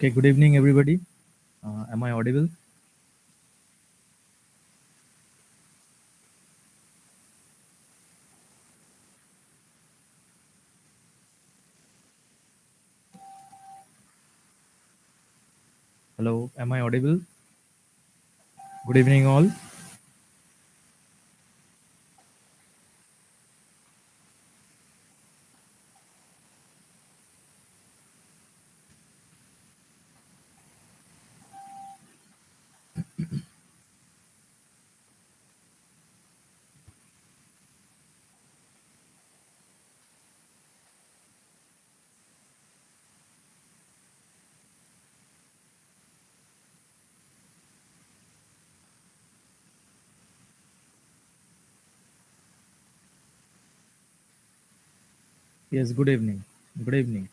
Okay, good evening, everybody. Am I audible? Hello, am I audible? Good evening, all. Yes, good evening. Good evening.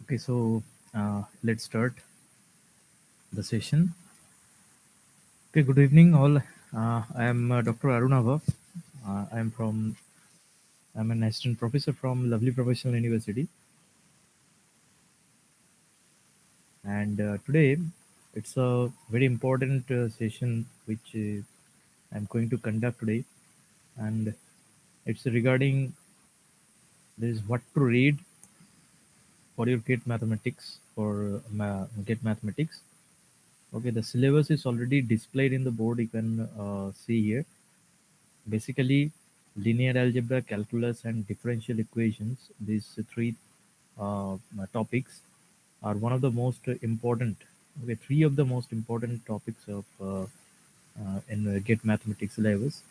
Okay, so let's start the session. Okay, good evening, all. I am Dr. Arunava. I'm an assistant professor from lovely professional university, and today it's a very important session which I'm going to conduct today, and it's regarding this what to read for your GET mathematics GET mathematics. Okay, the syllabus is already displayed in the board. You can see here. Basically, linear algebra, calculus, and differential equations. These three topics are one of the most important. Okay, three of the most important topics of in GET mathematics syllabus,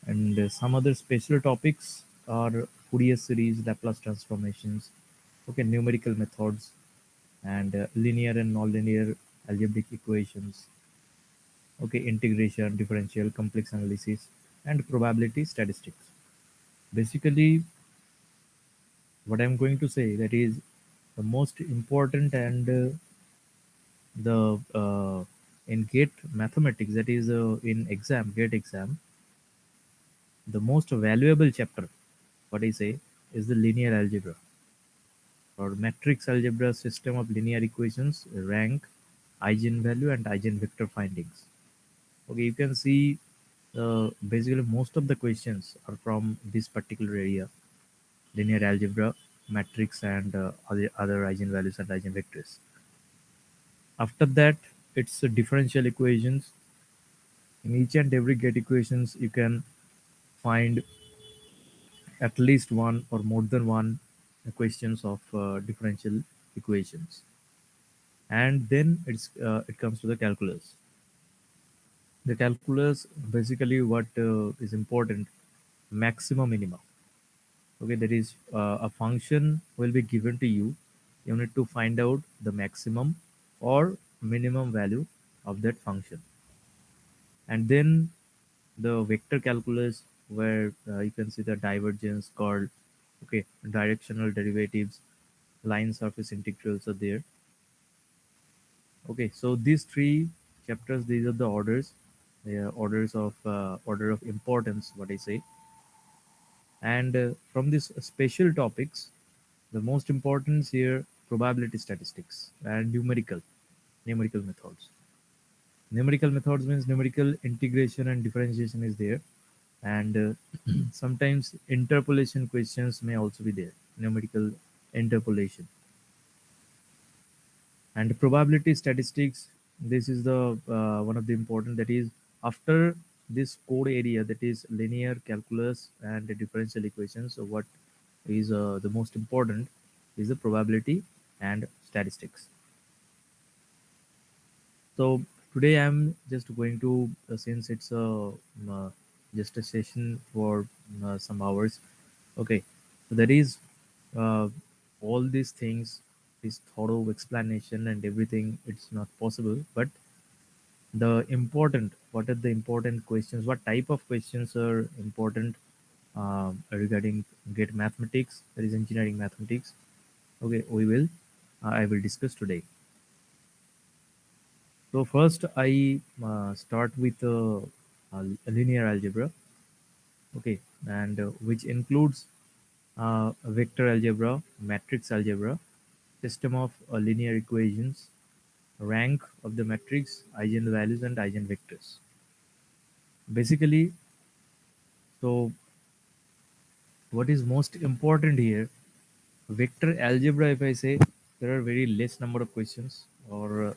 and some other special topics are Fourier series, Laplace transformations, okay, numerical methods, and linear and nonlinear algebraic equations, okay, integration, differential, complex analysis, and probability statistics. Basically, what I'm going to say that is the most important and the in GATE mathematics, that is in exam GATE exam, the most valuable chapter, what I say, is the linear algebra or matrix algebra system of linear equations, rank, eigenvalue, and eigenvector findings. Okay, you can see basically most of the questions are from this particular area: linear algebra, matrix, and other eigenvalues and eigenvectors. After that, it's differential equations. In each and every gate equations, you can find at least one or more than one questions of differential equations. And then it comes to the calculus. The calculus, basically what is important: maximum minima. Okay, that is, a function will be given to you. You need to find out the maximum, or minimum value of that function. And then the vector calculus, where you can see the divergence, curl, okay, directional derivatives, line surface integrals are there. Okay, so these three chapters, these are the orders, they are orders of order of importance, what I say. And from these special topics, the most important here, probability statistics and numerical methods. Numerical methods means numerical integration and differentiation is there, and sometimes interpolation questions may also be there. Numerical interpolation and probability statistics. This is the one of the important, that is after this core area, that is linear calculus and the differential equations. So what is the most important is the probability and statistics. So today I'm just going to, since it's just a session for some hours. Okay, so that is uh, all these things, this thorough explanation and everything. It's not possible, but the important, what are the important questions? What type of questions are important regarding get mathematics? That is engineering mathematics. Okay, we will. I will discuss today. So first, I start with linear algebra, okay, and which includes vector algebra, matrix algebra, system of linear equations, rank of the matrix, eigenvalues, and eigenvectors. Basically, so what is most important here? Vector algebra, if I say, there are very less number of questions, or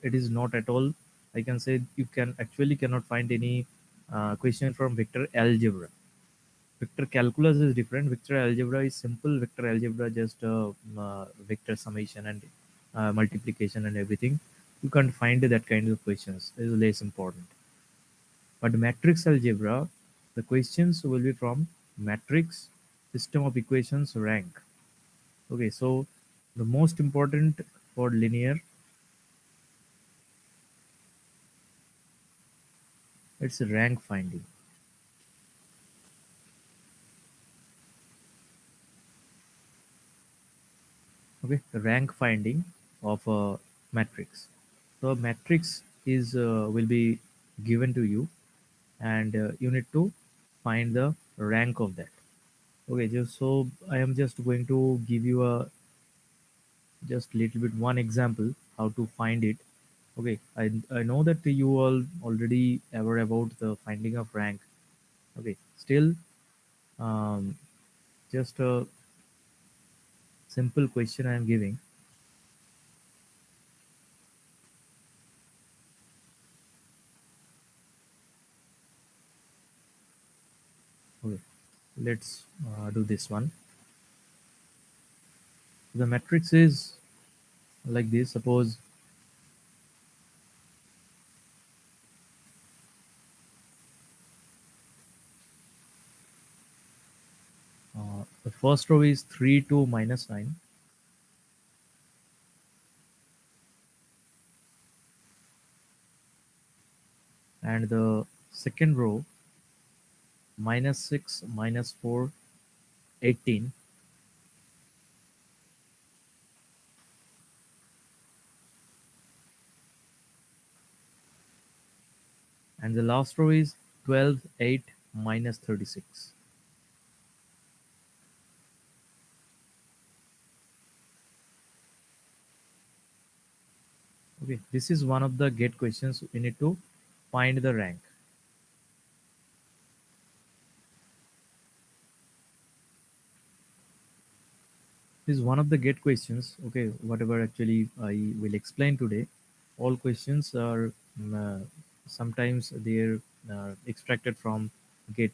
it is not at all. I can say you can actually cannot find any question from vector algebra. Vector calculus is different. Vector algebra is simple. Vector algebra just vector summation and multiplication and everything. You can't find that kind of questions. It is less important. But matrix algebra, the questions will be from matrix, system of equations, rank. Okay, so the most important for linear, it's rank finding. Okay, the rank finding of a matrix. So matrix is will be given to you, and you need to find the rank of that. Okay, just so I am just going to give you a just little bit one example how to find it. Okay, I know that you all already aware about the finding of rank. Okay, still um, just a simple question I am giving. Okay, let's do this one. The matrix is like this. Suppose the first row is 3 2 minus 9, and the second row minus 6 minus 4 18, and the last row is 12 8 minus 36. Okay, this is one of the get questions. We need to find the rank. This is one of the get questions. Okay, whatever actually I will explain today, all questions are sometimes they're extracted from get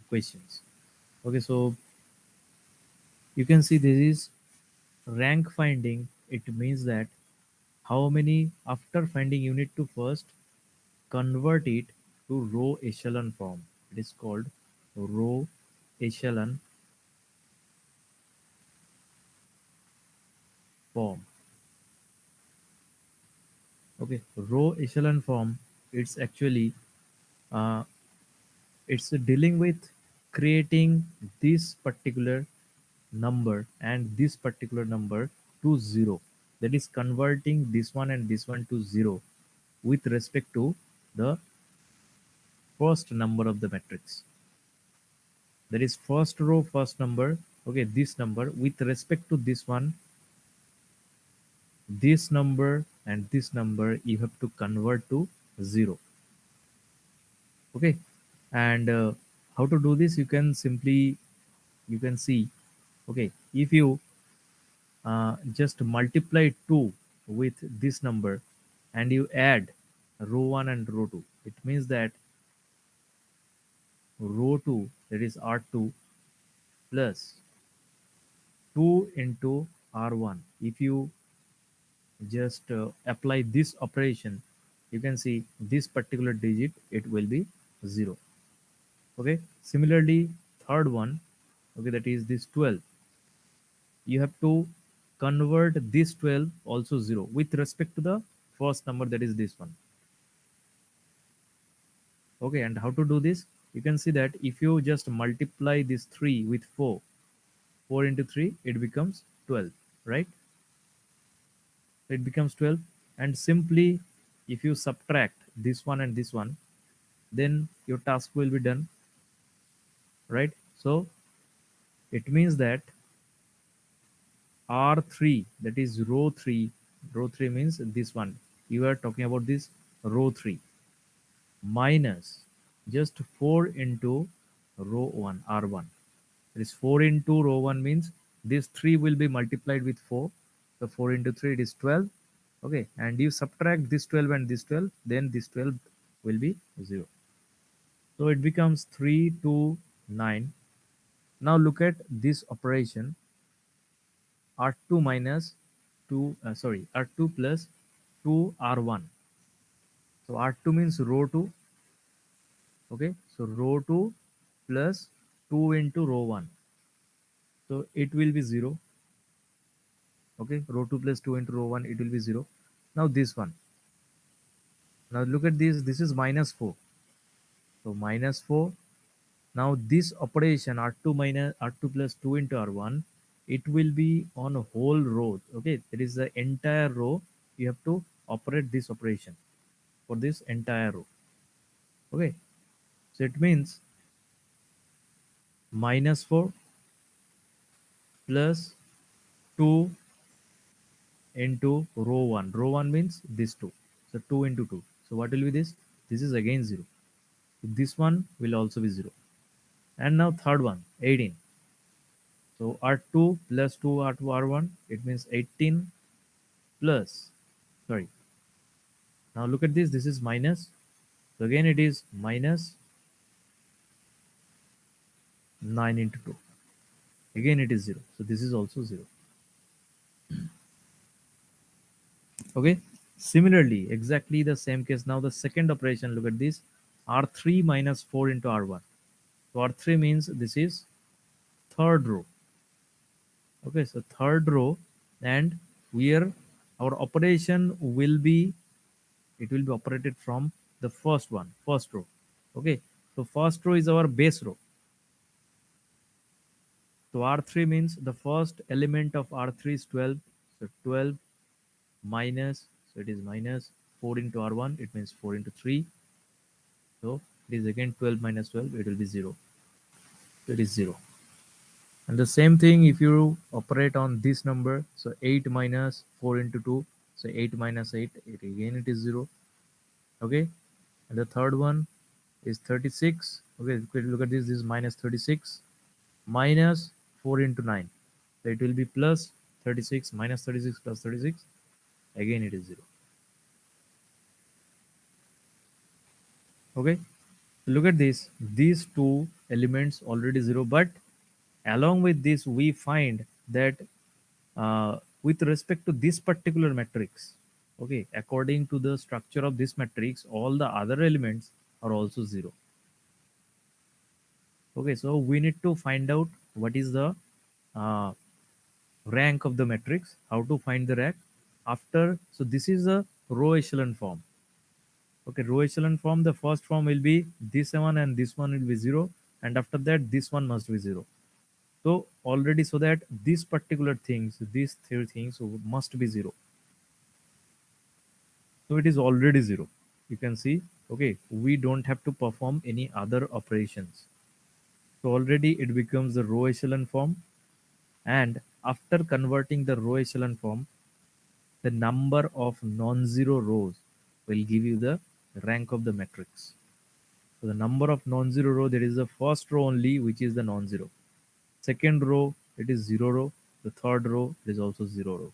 questions. Okay, so you can see this is rank finding. It means that how many, after finding, you need to first convert it to row echelon form. It is called row echelon form. Okay, row echelon form, it's actually uh, it's dealing with creating this particular number and this particular number to zero, that is converting this one and this one to zero with respect to the first number of the matrix, that is first row first number. Okay, this number with respect to this one, this number and this number you have to convert to zero. Okay, and how to do this, you can simply, you can see. Okay, if you just multiply 2 with this number and you add row 1 and row 2, it means that row 2, that is r2, plus 2 into r1. If you just apply this operation, you can see this particular digit, it will be 0. Okay, similarly third one, okay, that is this 12, you have to convert this 12 also 0 with respect to the first number, that is this one. Okay, and how to do this, you can see that if you just multiply this 3 with 4, 4 into 3, it becomes 12, right? It becomes 12. And simply if you subtract this one and this one, then your task will be done, right? So it means that r3, that is row 3, row 3 means this one, you are talking about this row 3, minus just 4 into row 1, r1. That is 4 into row 1 means this 3 will be multiplied with 4. So 4 into 3, it is 12. Okay, and you subtract this 12 and this 12, then this 12 will be 0. So it becomes 3 to 9. Now look at this operation, r2 minus 2, r2 plus 2 r1. So r2 means row 2. Okay, so row 2 plus 2 into row 1. So it will be 0. Okay, row 2 plus 2 into row 1, it will be 0. Now this one, now look at this is minus 4. So minus 4. Now this operation r2 minus r2 plus 2 into r1, it will be on a whole row. Okay, it is the entire row, you have to operate this operation for this entire row. Okay, so it means minus 4 plus 2 into row 1. Row 1 means this 2. So 2 into 2. So what will be this? This is again 0. This one will also be 0. And now third one, 18. So R2 plus 2 R2 R1, it means 18 plus, sorry. Now look at this is minus. So again it is minus 9 into 2. Again it is 0. So this is also 0. Okay. Similarly, exactly the same case. Now the second operation, look at this, R3 minus 4 into R1. So R3 means this is third row. Okay, so third row, and where our operation will be, it will be operated from the first one, first row. Okay, so first row is our base row. So R3 means the first element of R3 is 12. So 12 minus, so it is minus 4 into R1, it means 4 into 3. So it is again 12 minus 12, it will be 0. So it is 0. And the same thing if you operate on this number, so 8 minus 4 into 2, so 8 minus 8, it again it is 0. Okay, and the third one is 36. Okay, look at this is minus 36 minus 4 into 9, so it will be plus 36, minus 36 plus 36, again it is 0. Okay, look at this, these two elements already 0, but along with this we find that with respect to this particular matrix, okay, according to the structure of this matrix, all the other elements are also 0. Okay, so we need to find out what is the rank of the matrix, how to find the rank after. So this is a row echelon form. Okay, row echelon form, the first form will be this one and this one will be 0, and after that this one must be 0. So already, so that these particular things, these three things must be 0. So it is already 0. You can see, okay, we don't have to perform any other operations. So already it becomes the row echelon form, and after converting the row echelon form, the number of non-zero rows will give you the rank of the matrix. So the number of non-zero row, there is the first row only which is the non-zero. Second row it is zero row. The third row it is also zero row.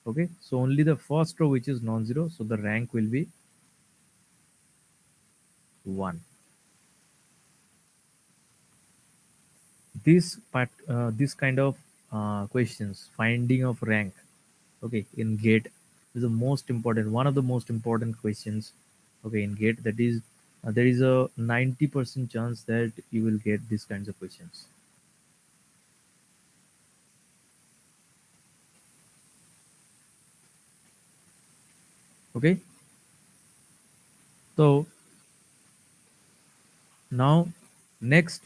Okay, so only the first row which is non-zero, so the rank will be 1. This kind of questions, finding of rank, okay, in gate is the most important, one of the most important questions. Okay, in gate, that is, there is a 90% chance that you will get these kinds of questions. Okay, so now next,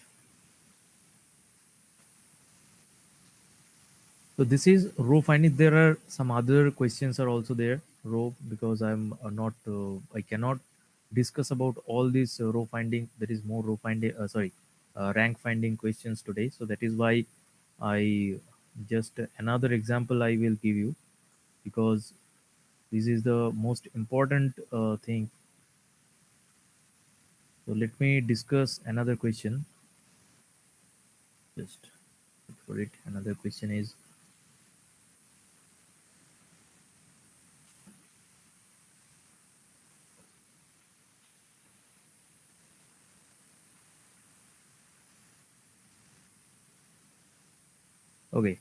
so this is row finding. There are some other questions are also there row, because I'm not I cannot discuss about all these row finding. There is more row finding. Sorry, rank finding questions today. So that is why I just another example I will give you, because this is the most important thing. So let me discuss another question. Just look for it. Another question is, okay.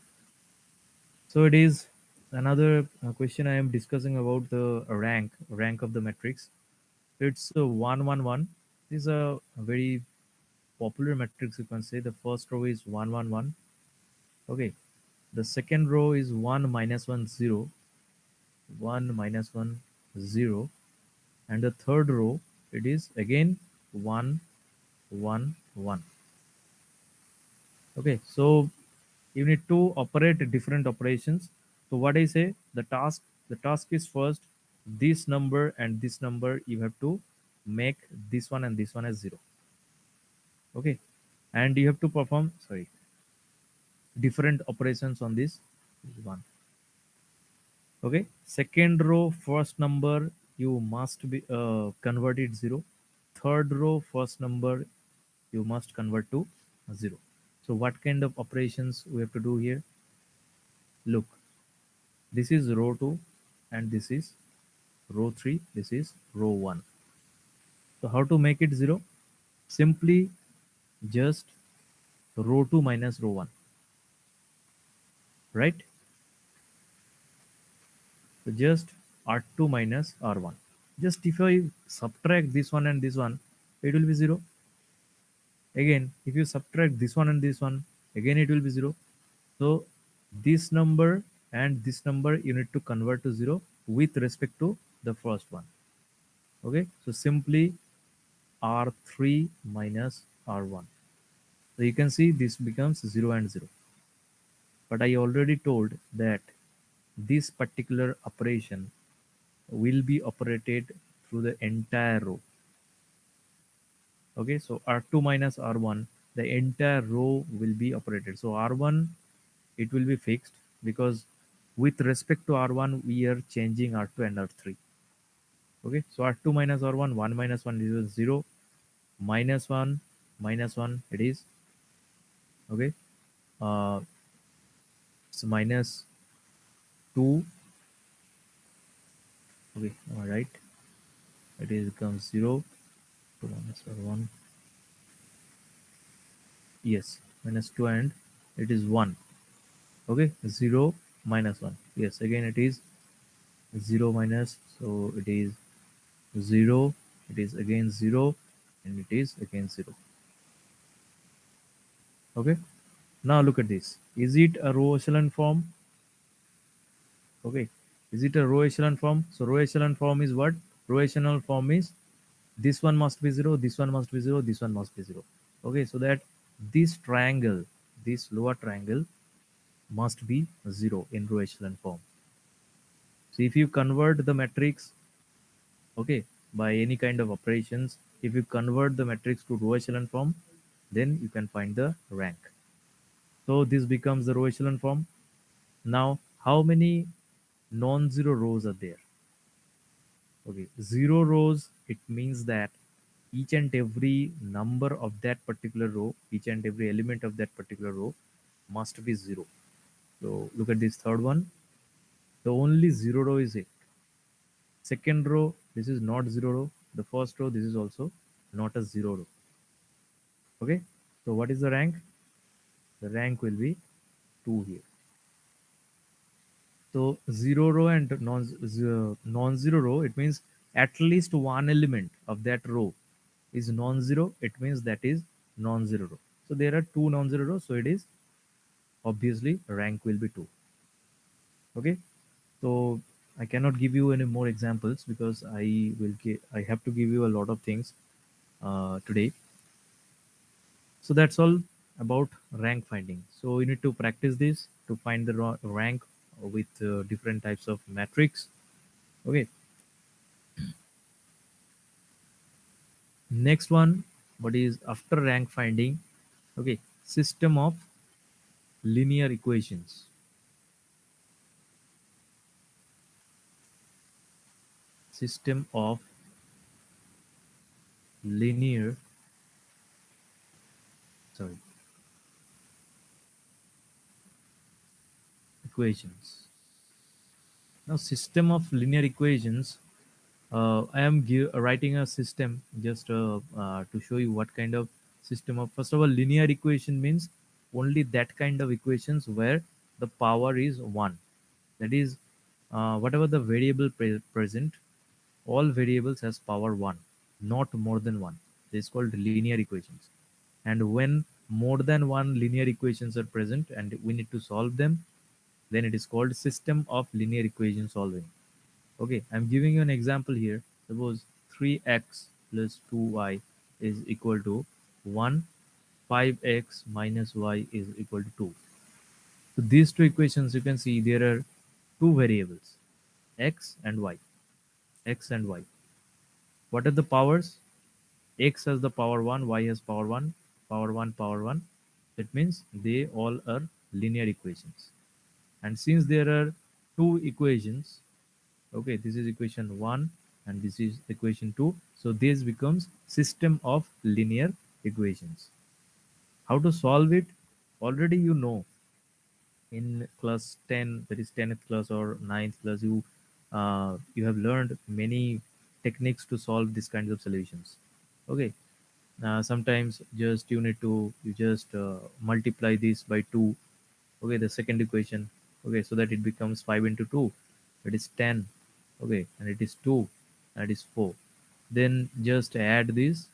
So it is another question I am discussing about the rank of the matrix. It's 111. This is a very popular matrix. You can say the first row is 111. Okay. The second row is 1 minus 1 0, 1 minus 1 0, and the third row it is again 1 1 1. Okay. So you need to operate different operations. So what I say, the task is first this number and this number you have to make this one and this one as 0. Okay, and you have to perform, sorry, different operations on this one. Okay, second row first number you must be convert it 0. Third row first number you must convert to 0. So what kind of operations we have to do here? Look, this is row 2 and this is row 3, this is row 1. So how to make it 0? Simply just row 2 minus row 1, right? So just R2 minus R1. Just if I subtract this one and this one, it will be 0. Again, if you subtract this one and this one, again it will be 0. So this number and this number you need to convert to 0 with respect to the first one. Okay, so simply R3 minus R1. So you can see this becomes 0 and 0. But I already told that this particular operation will be operated through the entire row. Okay, so R2 minus R1, the entire row will be operated. So R1, it will be fixed, because with respect to R1, we are changing R2 and R3. Okay, so R2 minus R1, 1 minus 1 is 0, minus 1, it is, okay, uh, so minus 2, okay, all right, it is becomes 0, 2 minus R1, yes, minus 2 and it is 1, okay, 0 minus 1, yes, again it is 0 minus, so it is 0, it is again 0, and it is again 0. Okay, now look at this. Is it a row echelon form? Okay, Is it a row echelon form? So row echelon form is what? Row echelon form is this one must be 0, this one must be 0, this one must be 0. Okay, so that this triangle, this lower triangle must be 0 in row echelon form. So if you convert the matrix, okay, by any kind of operations, if you convert the matrix to row echelon form, then you can find the rank. So this becomes the row echelon form. Now, how many non-zero rows are there? Okay, zero rows, it means that each and every number of that particular row, each and every element of that particular row must be zero. So look at this third one. The only zero row is it. Second row, this is not zero row. The first row, this is also not a zero row. Okay. So what is the rank? The rank will be 2 here. So zero row and non-zero row, it means at least one element of that row is non-zero. It means that is non-zero row. So there are two non-zero rows. So it is obviously rank will be 2. Okay. So I cannot give you any more examples because I have to give you a lot of things today. So that's all about rank finding. So you need to practice this to find the rank with different types of metrics. Okay. Next one, what is after rank finding? Okay, system of linear equations. System of linear, sorry, equations. Now, system of linear equations. I am writing a system just to show you what kind of system of. First of all, linear equation means only that kind of equations where the power is one. That is, whatever the variable present, all variables has power 1, not more than 1. This is called linear equations. And when more than one linear equations are present and we need to solve them, then it is called system of linear equation solving. Okay, I'm giving you an example here. Suppose 3x plus 2y is equal to 1, 5x minus y is equal to 2. So these two equations, you can see there are two variables, x and y. X and y. What are the powers? X has the power 1, y has power 1, power 1, power 1. That means they all are linear equations. And since there are two equations, okay, this is equation 1 and this is equation 2. So this becomes system of linear equations. How to solve it? Already you know in class 10, that is 10th class or ninth class, you have learned many techniques to solve these kinds of solutions. Okay, sometimes just you just multiply this by 2. Okay, the second equation. Okay, so that it becomes 5 into 2, it is 10. Okay, and it is 2, that is 4. Then just add this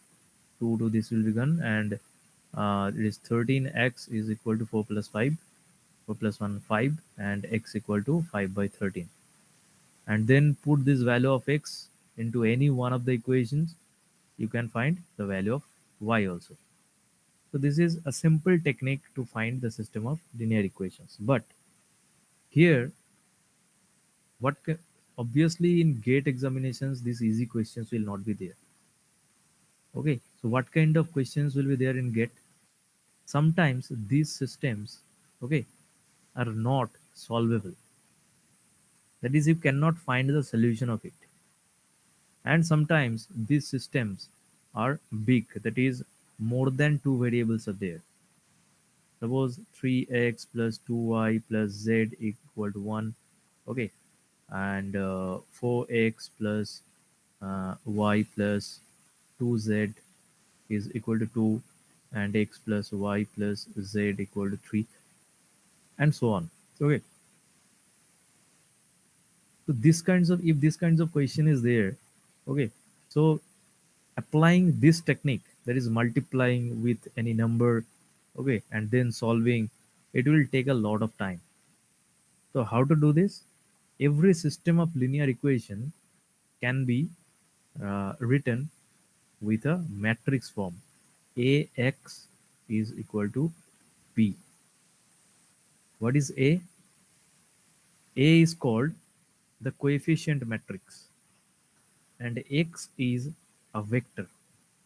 2 to this will be gone, and it is 13x is equal to 4 plus 5, 4 plus 1 5, and x equal to 5 by 13. And then put this value of x into any one of the equations, you can find the value of y also. So this is a simple technique to find the system of linear equations. But here, what obviously in gate examinations, these easy questions will not be there. Okay, so what kind of questions will be there in gate? Sometimes these systems, okay, are not solvable. That is, you cannot find the solution of it. And sometimes these systems are big. That is, more than two variables are there. Suppose 3x plus 2y plus z equal to 1. Okay, and 4x plus y plus 2z is equal to 2, and x plus y plus z equal to 3, and so on. Okay, so this kinds of, if this kinds of question is there, okay, so applying this technique, that is multiplying with any number, okay, and then solving, it will take a lot of time. So how to do this? every system of linear equation can be written with a matrix form. Ax is equal to b. What is A? A is called the coefficient matrix, and x is a vector.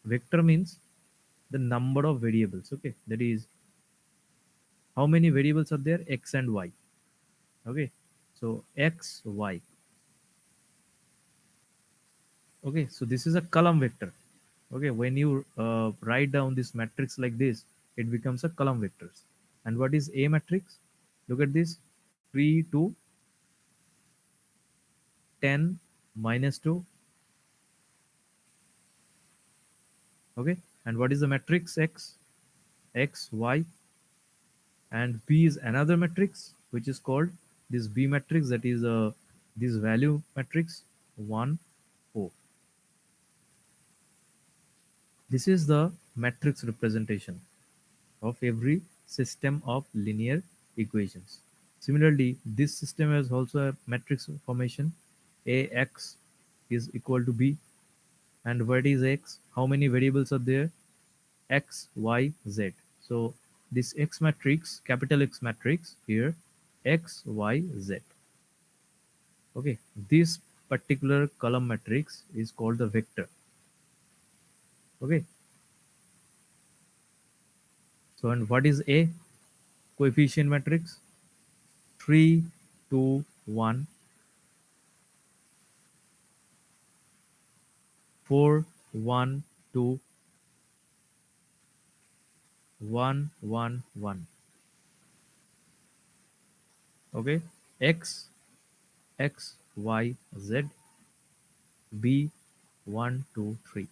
Vector means the number of variables. Okay, that is how many variables are there? X and y. Okay, so x, y. Okay, so this is a column vector. Okay, when you write down this matrix like this, it becomes a column vectors. And what is A matrix? Look at this: 3 to 10 minus 2. Okay, and what is the matrix X? X, Y, and B is another matrix which is called this B matrix, that is this value matrix 1, 4. This is the matrix representation of every system of linear equations. Similarly, this system has also a matrix formation. Ax is equal to b, and what is x? How many variables are there? X, y, z. So this X matrix, capital X matrix here, X, Y, Z. Okay, this particular column matrix is called the vector. Okay, so and what is A? Coefficient matrix 3, 2, 1, 4, 1, 2, 1, 1, 1. Okay, X, X, Y, Z, B, 1, 2, 3,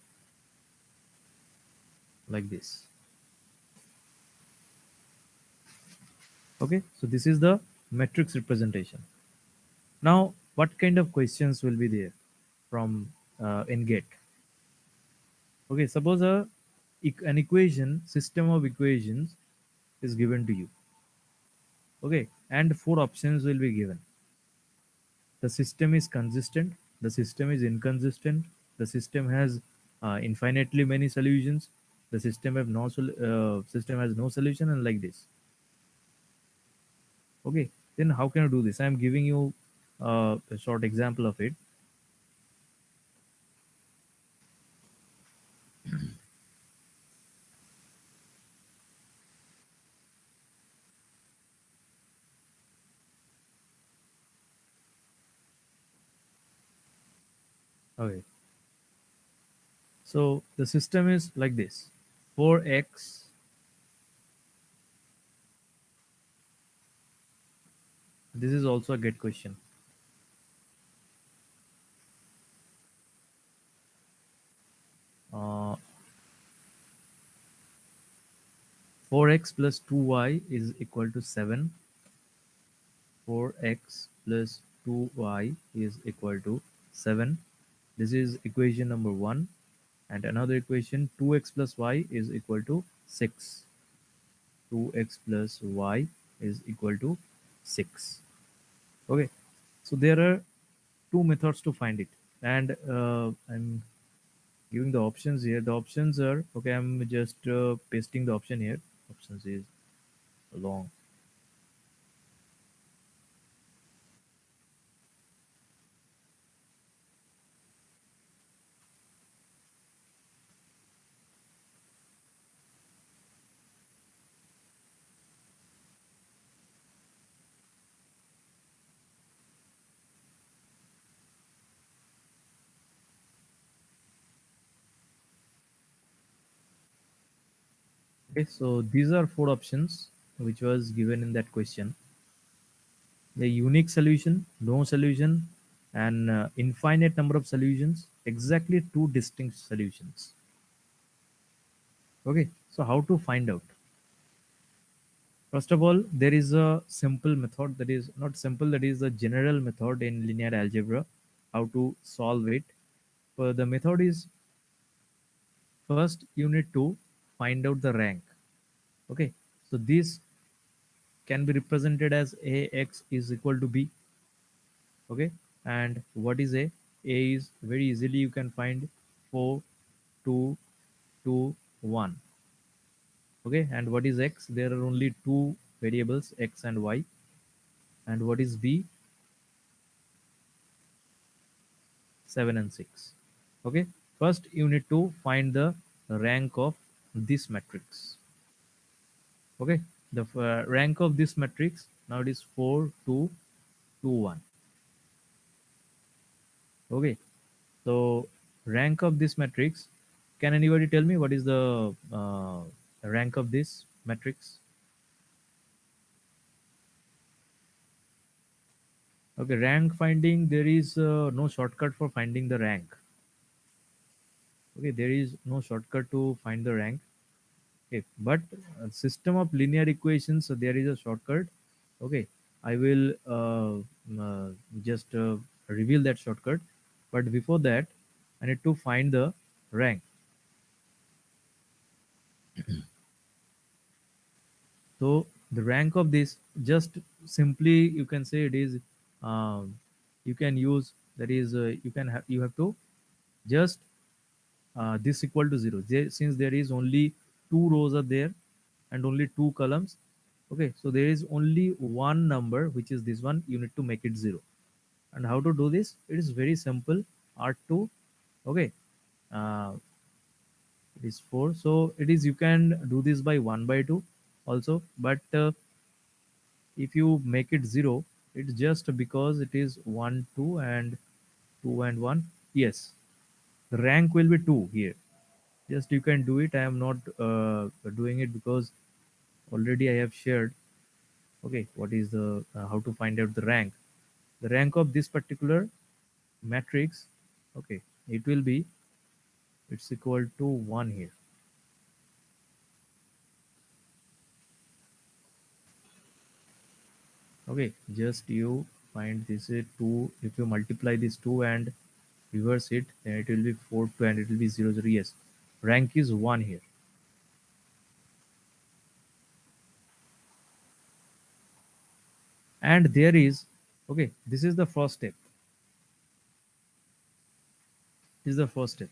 like this. Okay, so this is the matrix representation. Now, what kind of questions will be there from in GATE? Okay, suppose an equation, system of equations is given to you. Okay, and four options will be given. The system is consistent, the system is inconsistent, the system has infinitely many solutions, the system have system has no solution, and like this. Okay, then how can I do this? I am giving you a short example of it. Okay, so the system is like this: 4x. This is also a get question. 4x plus 2y is equal to 7. 4x plus 2y is equal to 7. This is equation number 1. And another equation, 2x plus y is equal to 6. 2x plus y is equal to 6. Okay, so there are two methods to find it. And I'm giving the options here. The options are, okay, I'm just pasting the option here. Options is long. Okay, so these are four options which was given in that question. The unique solution, no solution, and infinite number of solutions, exactly two distinct solutions. Okay, so how to find out? First of all, there is a simple method, that is not simple, that is a general method in linear algebra, how to solve it. The method is, first you need to find out the rank. Okay, so this can be represented as ax is equal to b. Okay, and what is A is very easily you can find 4 2 2 1. Okay, and what is X? There are only two variables, X and Y. And what is B? 7 and 6. Okay, first you need to find the rank of this matrix. Okay, the rank of this matrix now it is 4 2 2 1. Okay, so rank of this matrix, can anybody tell me what is the rank of this matrix? Okay, rank finding, there is no shortcut for finding the rank. Okay, there is no shortcut to find the rank. Okay, but system of linear equations, so there is a shortcut. Okay, I will just reveal that shortcut. But before that, I need to find the rank. So the rank of this, just simply you can say it is, um, you can use, that is you have to just this equal to 0 there, since there is only two rows are there and only two columns. Okay, so there is only one number, which is this one. You need to make it 0. And how to do this? It is very simple. R2. Okay, uh, it is 4. So it is, you can do this by 1 by 2 also, but if you make it 0, it's just because it is 1 2 and 2 and 1. Yes, the rank will be 2 here. Just you can do it. I am not doing it because already I have shared. Okay, what is the how to find out the rank? The rank of this particular matrix. Okay, it will be, it's equal to 1 here. Okay, just you find this is 2. If you multiply this 2 and reverse it, then it will be 4 2 and it will be 0 0. Yes, rank is 1 here. And there is, okay, this is the first step. This is the first step.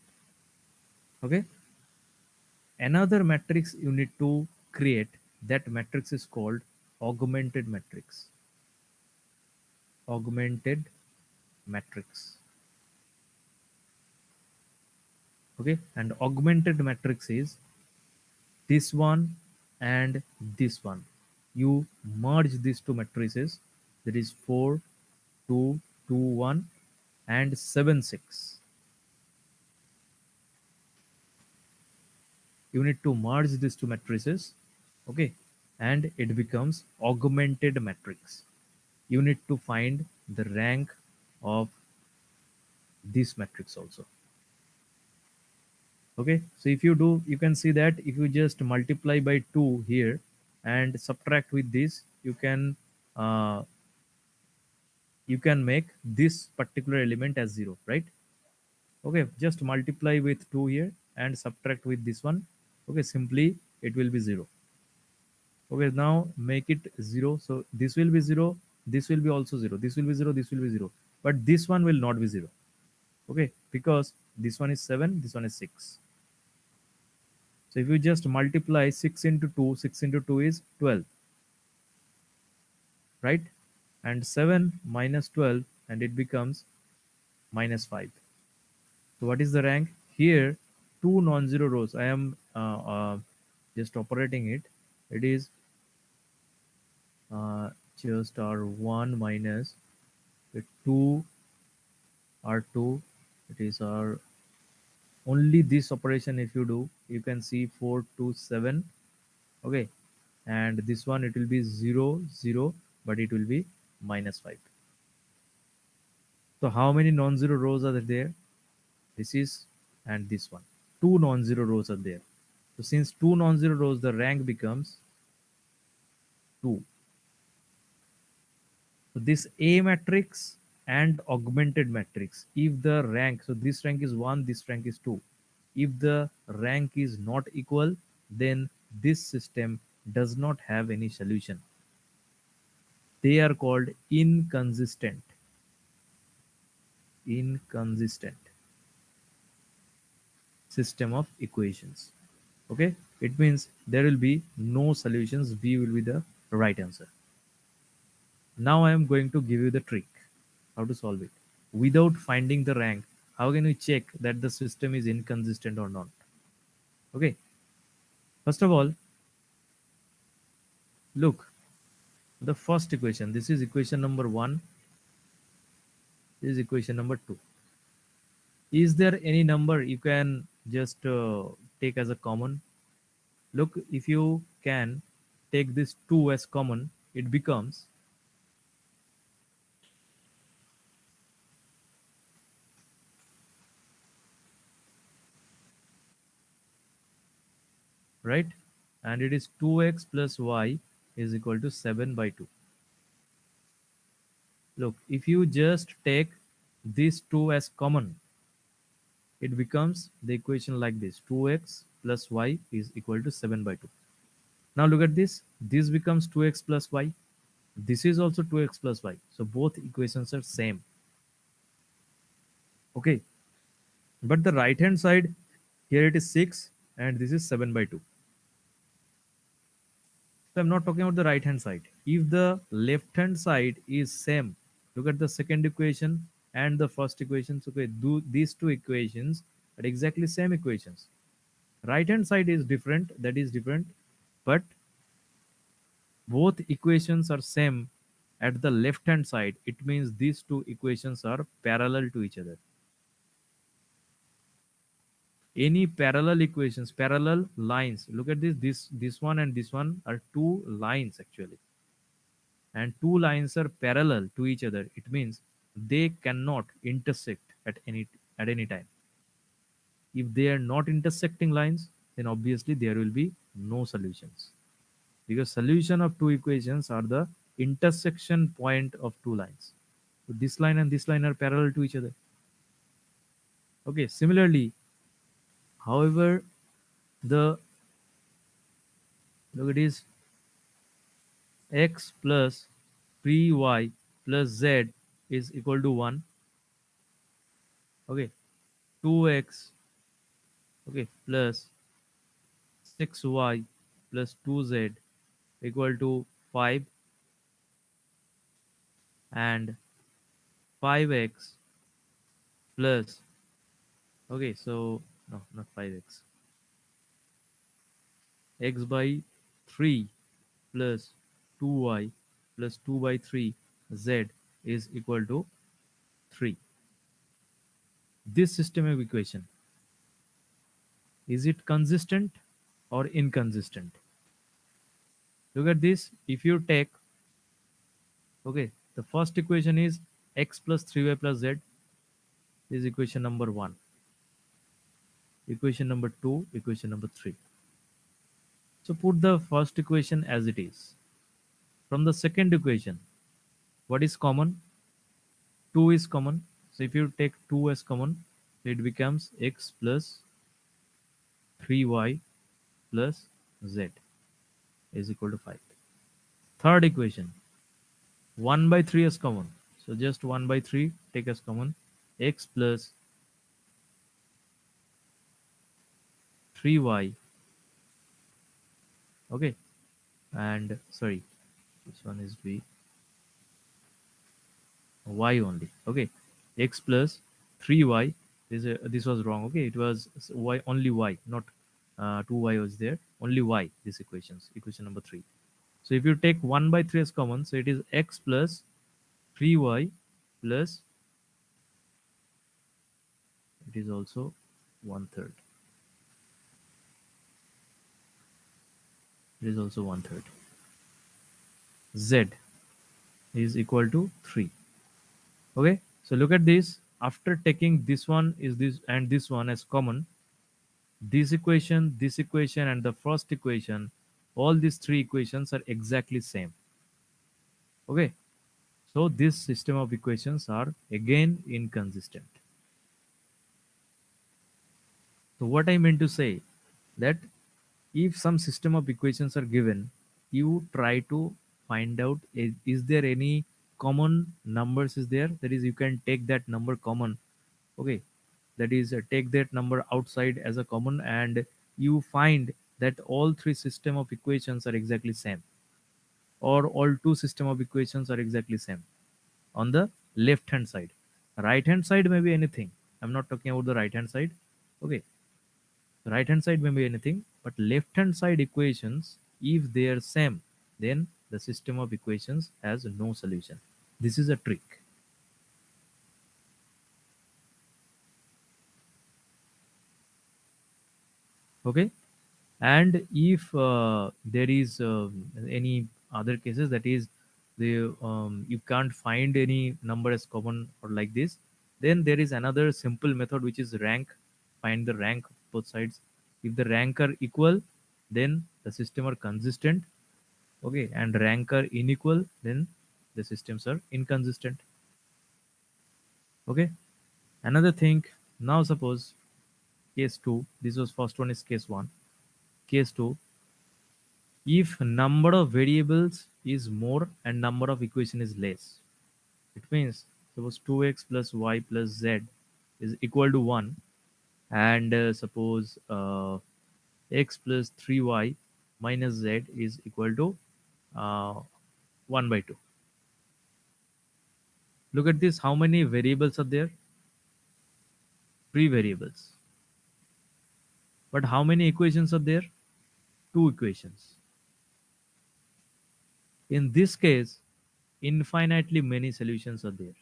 Okay, another matrix you need to create. That matrix is called augmented matrix. Augmented matrix. Okay, and augmented matrix is this one and this one. You merge these two matrices, that is 4 2 2 1 and 7 6. You need to merge these two matrices. Okay, and it becomes augmented matrix. You need to find the rank of this matrix also. Okay, so if you do, you can see that if you just multiply by 2 here and subtract with this, uh, you can make this particular element as 0, right? Okay, just multiply with 2 here and subtract with this one. Okay, simply it will be 0. Okay, now make it 0. So this will be 0, this will be also 0, this will be 0, this will be 0, but this one will not be 0. Okay, because this one is 7, this one is 6. So if you just multiply 6 into 2, 6 into 2 is 12, right? And 7 minus 12, and it becomes minus 5. So what is the rank? Here, two non-zero rows. I am just operating it. It is just R1 minus 2 R2. It is R only this operation. If you do, you can see 4 2 7. Okay, and this one it will be 0 0, but it will be minus 5. So how many non-zero rows are there? This is, and this one. Two non-zero rows are there. So since two non-zero rows, the rank becomes 2. So this A matrix and augmented matrix, if the rank, so this rank is 1, this rank is 2. If the rank is not equal, then this system does not have any solution. They are called inconsistent. inconsistent system of equations. Okay, it means there will be no solutions. B will be the right answer. Now I am going to give you the trick how to solve it. Without finding the rank, how can we check that the system is inconsistent or not? Okay, first of all, look the first equation. This is equation number 1. This is equation number 2. Is there any number you can just take as a common? Look, if you can take this 2 as common, it becomes right, and it is 2x plus y is equal to 7 by 2. Look, if you just take these 2 as common, it becomes the equation like this: 2x plus y is equal to 7 by 2. Now look at this. This becomes 2x plus y. This is also 2x plus y. So both equations are same. Okay. But the right hand side, here it is 6 and this is 7 by 2. So I'm not talking about the right hand side. If the left hand side is same, look at the second equation and the first equations. Okay, do these two equations are exactly same equations. Right hand side is different, that is different, but both equations are same at the left hand side. It means these two equations are parallel to each other. Any parallel equations, parallel lines. Look at this. This one and this one are two lines actually, and two lines are parallel to each other. It means they cannot intersect at any time. If they are not intersecting lines, then obviously there will be no solutions, because solution of two equations are the intersection point of two lines. So this line and this line are parallel to each other. Okay. Similarly, however, the look it is x plus 3y plus z is equal to 1. Okay, 2x, okay, plus 6y plus 2z equal to 5, and 5x plus, okay, so no, not 5x, x by 3 plus 2y plus 2 by 3 z is equal to 3. This system of equation, is it consistent or inconsistent? Look at this. If you take, okay, the first equation is x plus 3y plus z is equation number 1. Equation number 2, equation number 3. So put the first equation as it is. From the second equation, what is common? 2 is common. So if you take 2 as common, it becomes x plus 3y plus z is equal to 5. Third equation, 1 by 3 is common. So just 1 by 3 take as common. X plus 3y. Okay. And sorry, this one is b, y only. Okay. X plus 3y. This was wrong. Okay. It was y, only y, not 2y was there. Only y, this equations. Equation number 3. So if you take 1 by 3 as common, so it is x plus 3y plus, it is also 1/3. It is also 1/3. Z is equal to 3. Okay. So look at this. After taking this one is this and this one as common, this equation, and the first equation, all these three equations are exactly same. Okay. So this system of equations are again inconsistent. So what I meant to say, that if some system of equations are given, you try to find out is there any common numbers is there, that is you can take that number common. Okay, that is take that number outside as a common, and you find that all three system of equations are exactly same, or all two system of equations are exactly same on the left hand side. Right hand side may be anything. I'm not talking about the right hand side. Okay, right hand side may be anything, but left hand side equations, if they are same, then the system of equations has no solution. This is a trick. Okay, and if there is any other cases, that is the you can't find any number as common or like this, then there is another simple method which is rank. Find the rank of both sides. If the rank are equal, then the system are consistent. Okay, and rank are unequal, then the systems are inconsistent. Okay, another thing. Now suppose case 2, this was first one is case 1. Case 2, if number of variables is more and number of equation is less, it means suppose 2x plus y plus z is equal to 1, and suppose x plus 3y minus z is equal to uh, 1 by 2. Look at this, how many variables are there? Three variables. But how many equations are there? Two equations. In this case, infinitely many solutions are there.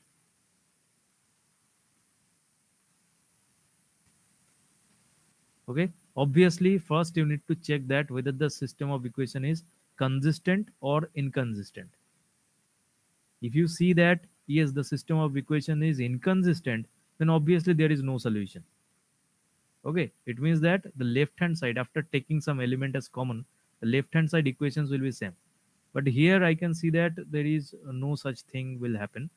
Okay, obviously first you need to check that whether the system of equation is consistent or inconsistent. If you see that yes, the system of equation is inconsistent, then obviously there is no solution. Okay, it means that the left hand side, after taking some element as common, the left hand side equations will be same. But here I can see that there is no such thing will happen.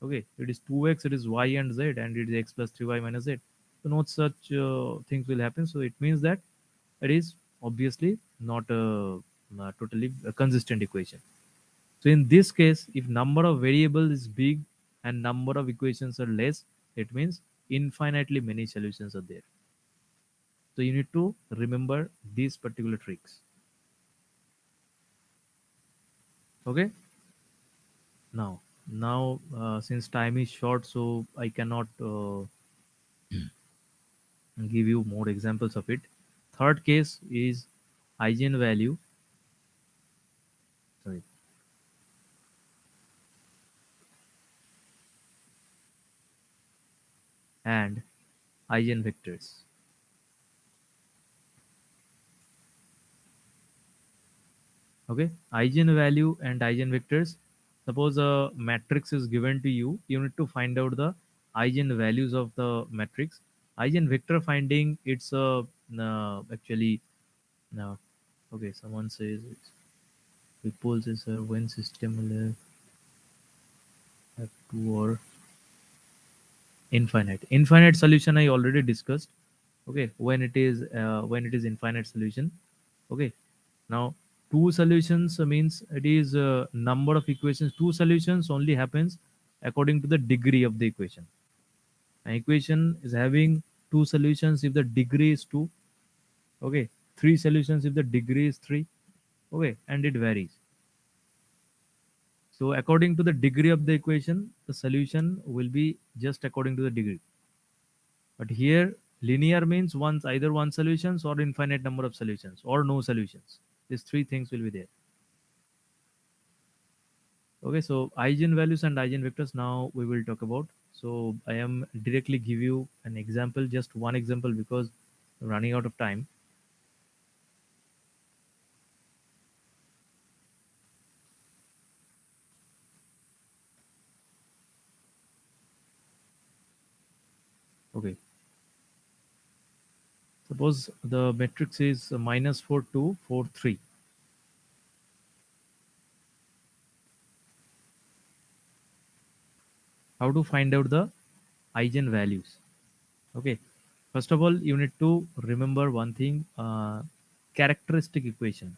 Okay, it is 2x, it is y and z, and it is x plus 3y minus z. So no such things will happen. So it means that it is obviously not a totally consistent equation. So in this case, if number of variables is big and number of equations are less, it means infinitely many solutions are there. So you need to remember these particular tricks. Okay. Now, since time is short, so I cannot give you more examples of it. Third case is eigenvalue, sorry, and eigenvectors. Okay, eigenvalue and eigenvectors. Suppose a matrix is given to you, you need to find out the eigenvalues of the matrix. Eigenvector finding, it's a actually no. Okay, someone says it's repulse is a when system will have two or infinite solution I already discussed. Okay, when it is infinite solution. Okay, now two solutions means it is number of equations. Two solutions only happens according to the degree of the equation. An equation is having two solutions if the degree is 2. Okay, three solutions if the degree is 3. Okay, and it varies. So according to the degree of the equation, the solution will be just according to the degree. But here, linear means once either one solutions or infinite number of solutions or no solutions. These three things will be there. Okay, so eigenvalues and eigenvectors now we will talk about. So I am directly give you an example, just one example because running out of time. Okay, suppose the matrix is minus 4, 2, 4, 3. How to find out the eigenvalues? Okay, first of all, you need to remember one thing, characteristic equation.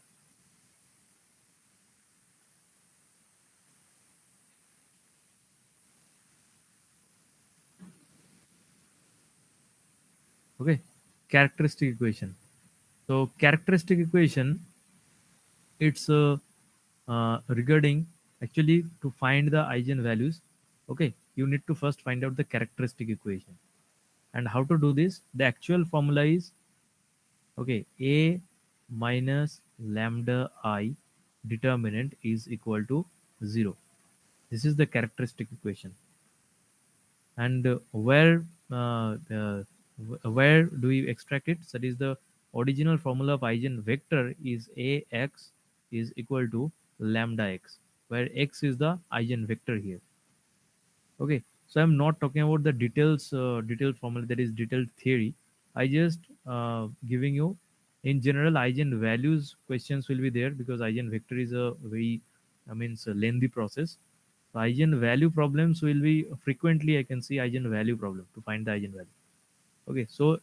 Okay, characteristic equation. So characteristic equation, it's regarding actually to find the eigenvalues. Okay, you need to first find out the characteristic equation. And how to do this? The actual formula is, okay, a minus lambda I determinant is equal to 0. This is the characteristic equation. And where do we extract it? That is the original formula of eigenvector is ax is equal to lambda x, where x is the eigenvector here. Okay, so I'm not talking about the detailed formula, that is detailed theory. I just giving you in general eigenvalues questions will be there, because eigenvector is a very, I mean, it's a lengthy process. So eigenvalue problems will be frequently, I can see eigenvalue problem to find the eigenvalue. Okay, so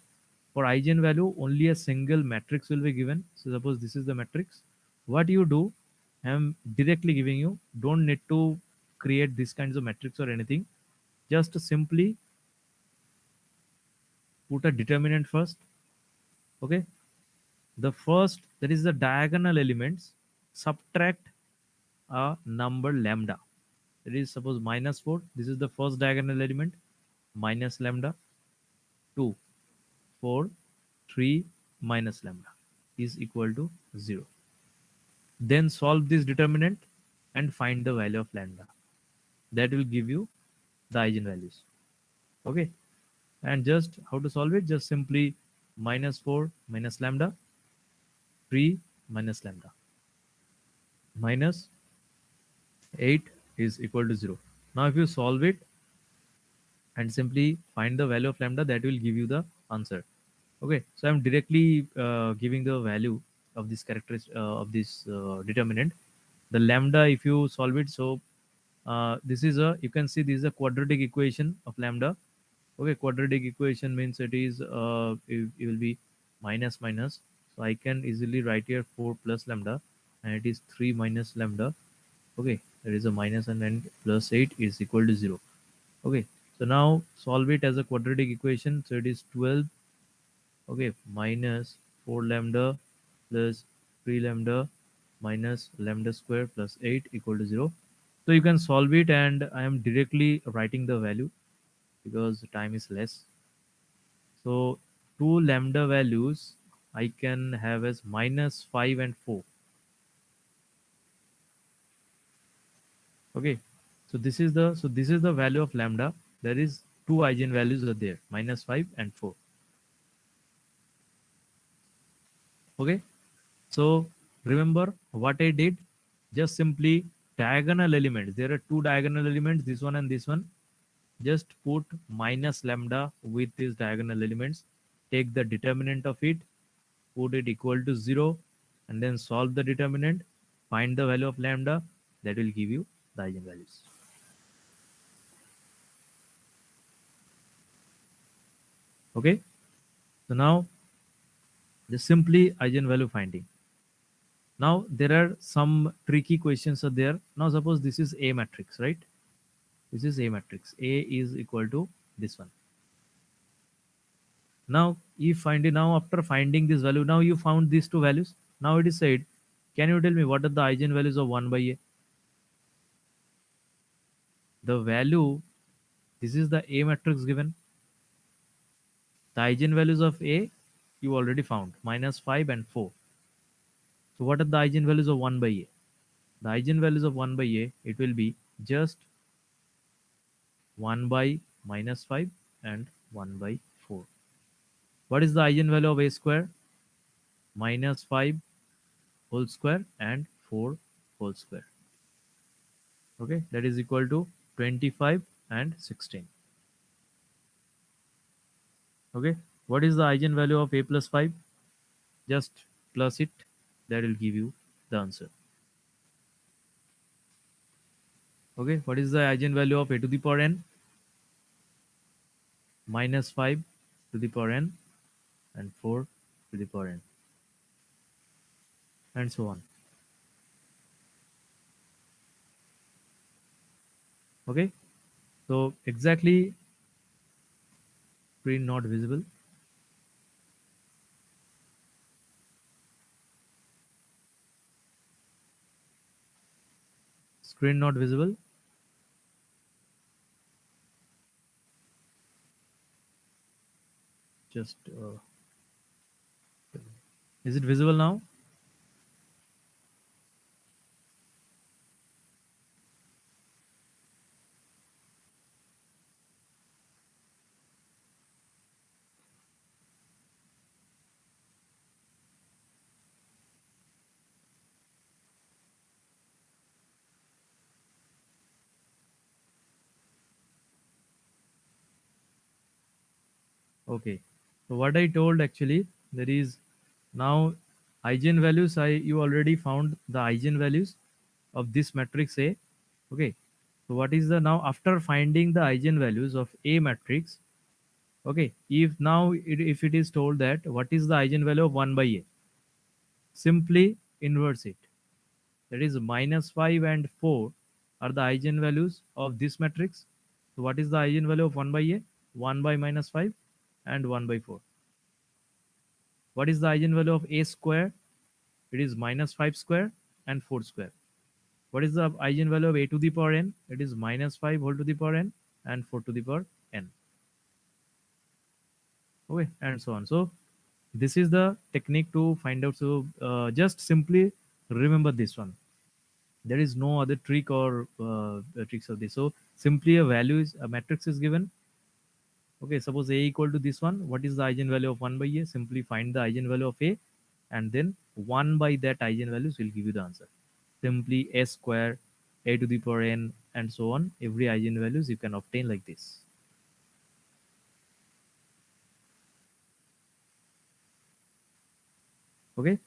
for eigenvalue, only a single matrix will be given. So suppose this is the matrix. What you do, I'm directly giving you. Don't need to create these kinds of matrix or anything. Just simply put a determinant first. Okay, the first, that is the diagonal elements. Subtract a number lambda. That is suppose -4. This is the first diagonal element. Minus lambda 2, 4, 3 minus lambda is equal to 0. Then solve this determinant and find the value of lambda. That will give you the eigenvalues. Okay. And just how to solve it? Just simply -4 minus lambda, 3 minus lambda, minus 8 is equal to 0. Now if you solve it and simply find the value of lambda, that will give you the answer. Okay, so I'm directly giving the value of this characteristic of this determinant. The lambda, if you solve it, so this is a, you can see this is a quadratic equation of lambda. Okay, quadratic equation means it will be minus minus. So I can easily write here 4 plus lambda, and it is 3 minus lambda. Okay, there is a minus, and then plus 8 is equal to 0. Okay, so now solve it as a quadratic equation. So it is 12, okay, minus 4 lambda plus 3 lambda minus lambda square plus 8 equal to 0. So you can solve it, and I am directly writing the value because time is less. So two lambda values I can have as -5 and 4. Okay, so this is the value of lambda. There is two eigenvalues are there, -5 and 4. Okay, so remember what I did? Just simply diagonal elements. There are two diagonal elements, this one and this one. Just put minus lambda with these diagonal elements. Take the determinant of it, put it equal to 0, and then solve the determinant. Find the value of lambda. That will give you the eigenvalues. Okay. So now just simply eigenvalue finding. Now there are some tricky questions are there. Now suppose this is A matrix, right? This is A matrix. A is equal to this one. Now you find it, now after finding this value, now you found these two values. Now it is said, can you tell me what are the eigenvalues of 1 by A? The value, this is the A matrix given. The eigenvalues of A you already found, -5 and 4. So what are the eigenvalues of 1 by A? The eigenvalues of 1 by A, it will be just 1 by -5 and 1 by 4. What is the eigenvalue of A square? -5 whole square and 4 whole square. Okay, that is equal to 25 and 16. Okay, what is the eigenvalue of A plus 5? Just plus it, that will give you the answer. Okay, what is the eigenvalue of A to the power n? -5 to the power n and 4 to the power n, and so on. Okay, so exactly, screen not visible. screen not visible? Just is it visible now? Okay. So what I told actually, there is now eigenvalues. You already found the eigenvalues of this matrix A. Okay. So what is the now after finding the eigenvalues of A matrix? Okay. If it is told that what is the eigenvalue of 1 by A, simply inverse it. That is minus 5 and 4 are the eigenvalues of this matrix. So what is the eigenvalue of 1 by A? 1 by minus 5 and 1 by 4. What is the eigenvalue of A square? It is minus 5 square and 4 square. What is the eigenvalue of A to the power n? It is minus 5 whole to the power n and 4 to the power n. Okay, and so on. So this is the technique to find out. So just simply remember this one. There is no other trick or tricks of this. So simply a matrix is given. Okay, suppose A equal to this one. What is the eigenvalue of 1 by A? Simply find the eigenvalue of A, and then 1 by that eigenvalues will give you the answer. Simply A square, A to the power n, and so on. Every eigenvalues you can obtain like this. Okay,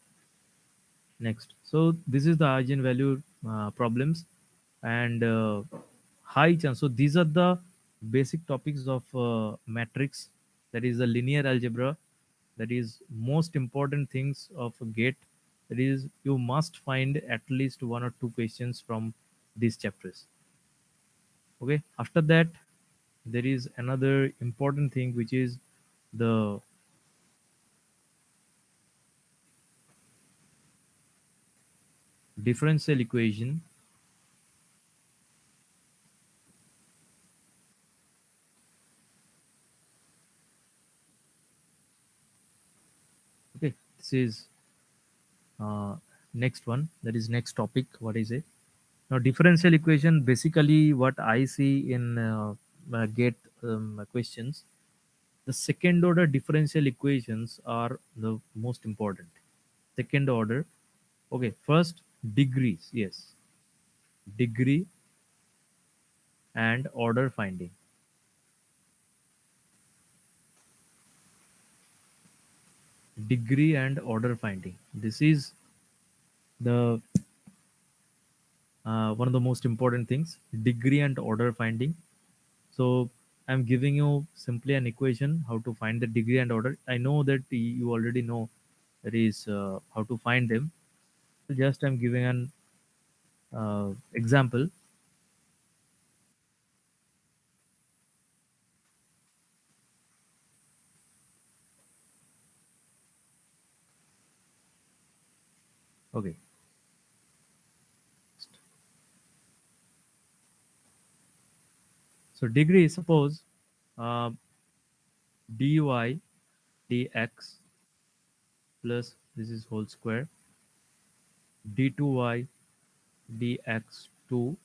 next. So this is the eigenvalue problems, and high chance. So these are the basic topics of matrix. That is the linear algebra. That is most important things of a gate. That is you must find at least one or two questions from these chapters. Okay. After that, there is another important thing which is the differential equation. Okay. This is uh, next one. That is next topic. What is it? Now, differential equation, basically what I see in gate questions, the second order differential equations are the most important. Second order. Okay, first degrees. Yes, degree and order finding. Degree and order finding. This is the one of the most important things. Degree and order finding. So I'm giving you simply an equation how to find the degree and order. I know that you already know that is how to find them. So just I'm giving an example. Okay. So degree, suppose uh, dy dx plus this is whole square d2y dx2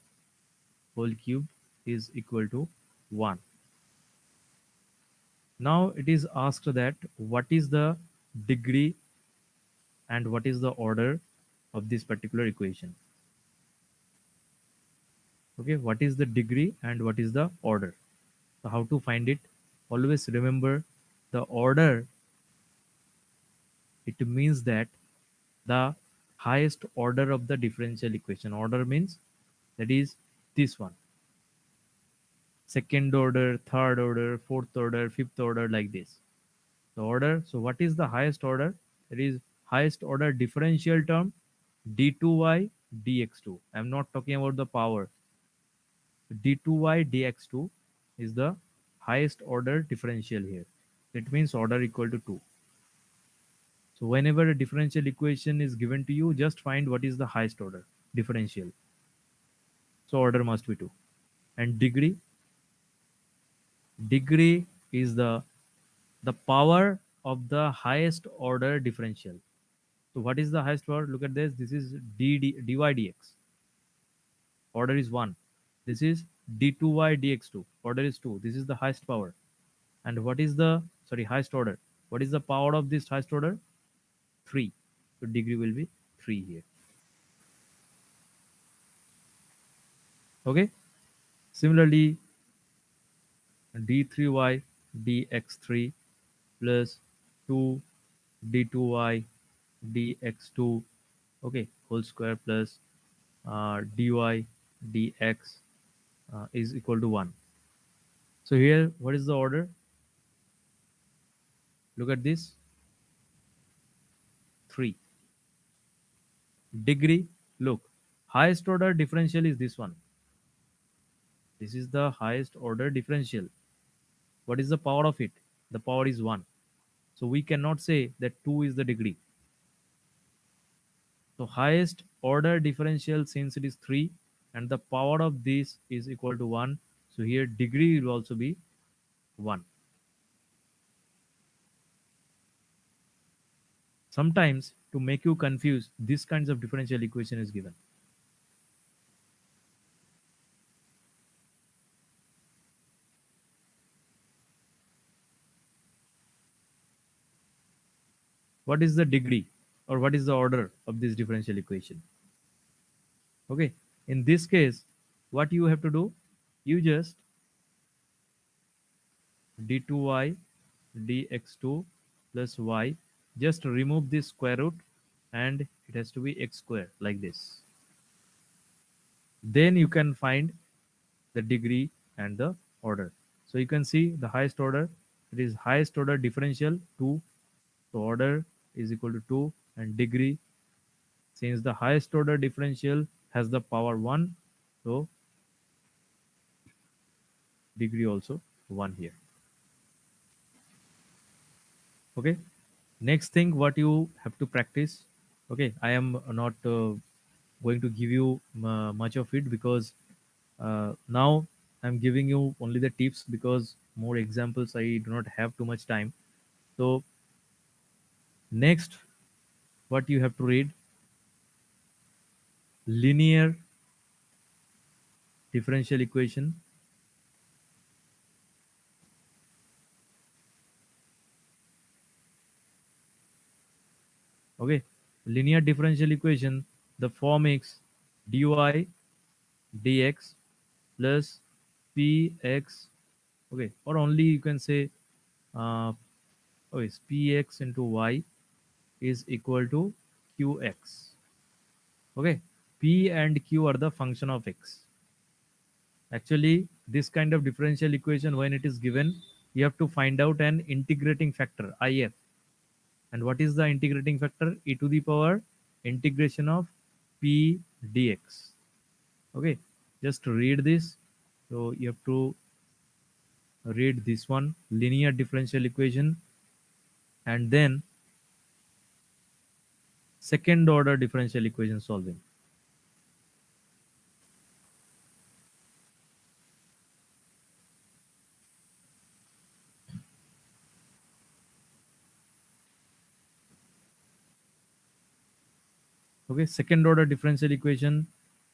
whole cube is equal to 1. Now it is asked that what is the degree and what is the order of this particular equation. Okay, what is the degree and what is the order? So how to find it? Always remember the order. It means that the highest order of the differential equation. Order means that is this one. Second order, third order, fourth order, fifth order, like this. The order. So what is the highest order? It is highest order differential term d2y dx2. I'm not talking about the power. D2y dx2 is the highest order differential here. It means order equal to 2. So whenever a differential equation is given to you, just find what is the highest order differential. So order must be 2. And degree is the power of the highest order differential. So what is the highest order? Look at this. This is dy dx. Order is 1. This is d2y dx2. Order is 2. This is the highest power. And what is the, sorry, highest order? What is the power of this highest order? 3. So degree will be 3 here. Okay. Similarly, d3y dx3 plus 2 d2y dx2, okay, whole square plus dy dx is equal to 1. So here, what is the order? Look at this, 3. Degree, look, highest order differential is this one. This is the highest order differential. What is the power of it? The power is 1. So we cannot say that 2 is the degree. So highest order differential, since it is 3 and the power of this is equal to 1. So here degree will also be 1. Sometimes to make you confused, this kinds of differential equation is given. What is the degree or what is the order of this differential equation? Okay. In this case, what you have to do, you just d2y dx2 plus y, just remove this square root and it has to be x square like this. Then you can find the degree and the order. So you can see the highest order, it is highest order differential 2. So order is equal to 2 and degree, since the highest order differential has the power 1, so degree also 1 here. Okay. Next thing what you have to practice. Okay, I am not going to give you much of it because now I'm giving you only the tips because more examples I do not have too much time. So next, what you have to read, linear differential equation. Okay, linear differential equation, the form is dy dx plus px, okay, or only you can say uh, okay, px into y is equal to qx. Okay, p and q are the function of x. Actually, this kind of differential equation, when it is given, you have to find out an integrating factor, if. And what is the integrating factor? E to the power integration of p dx. Okay, just read this. So you have to read this one, linear differential equation, and then second order differential equation solving. Okay, second order differential equation,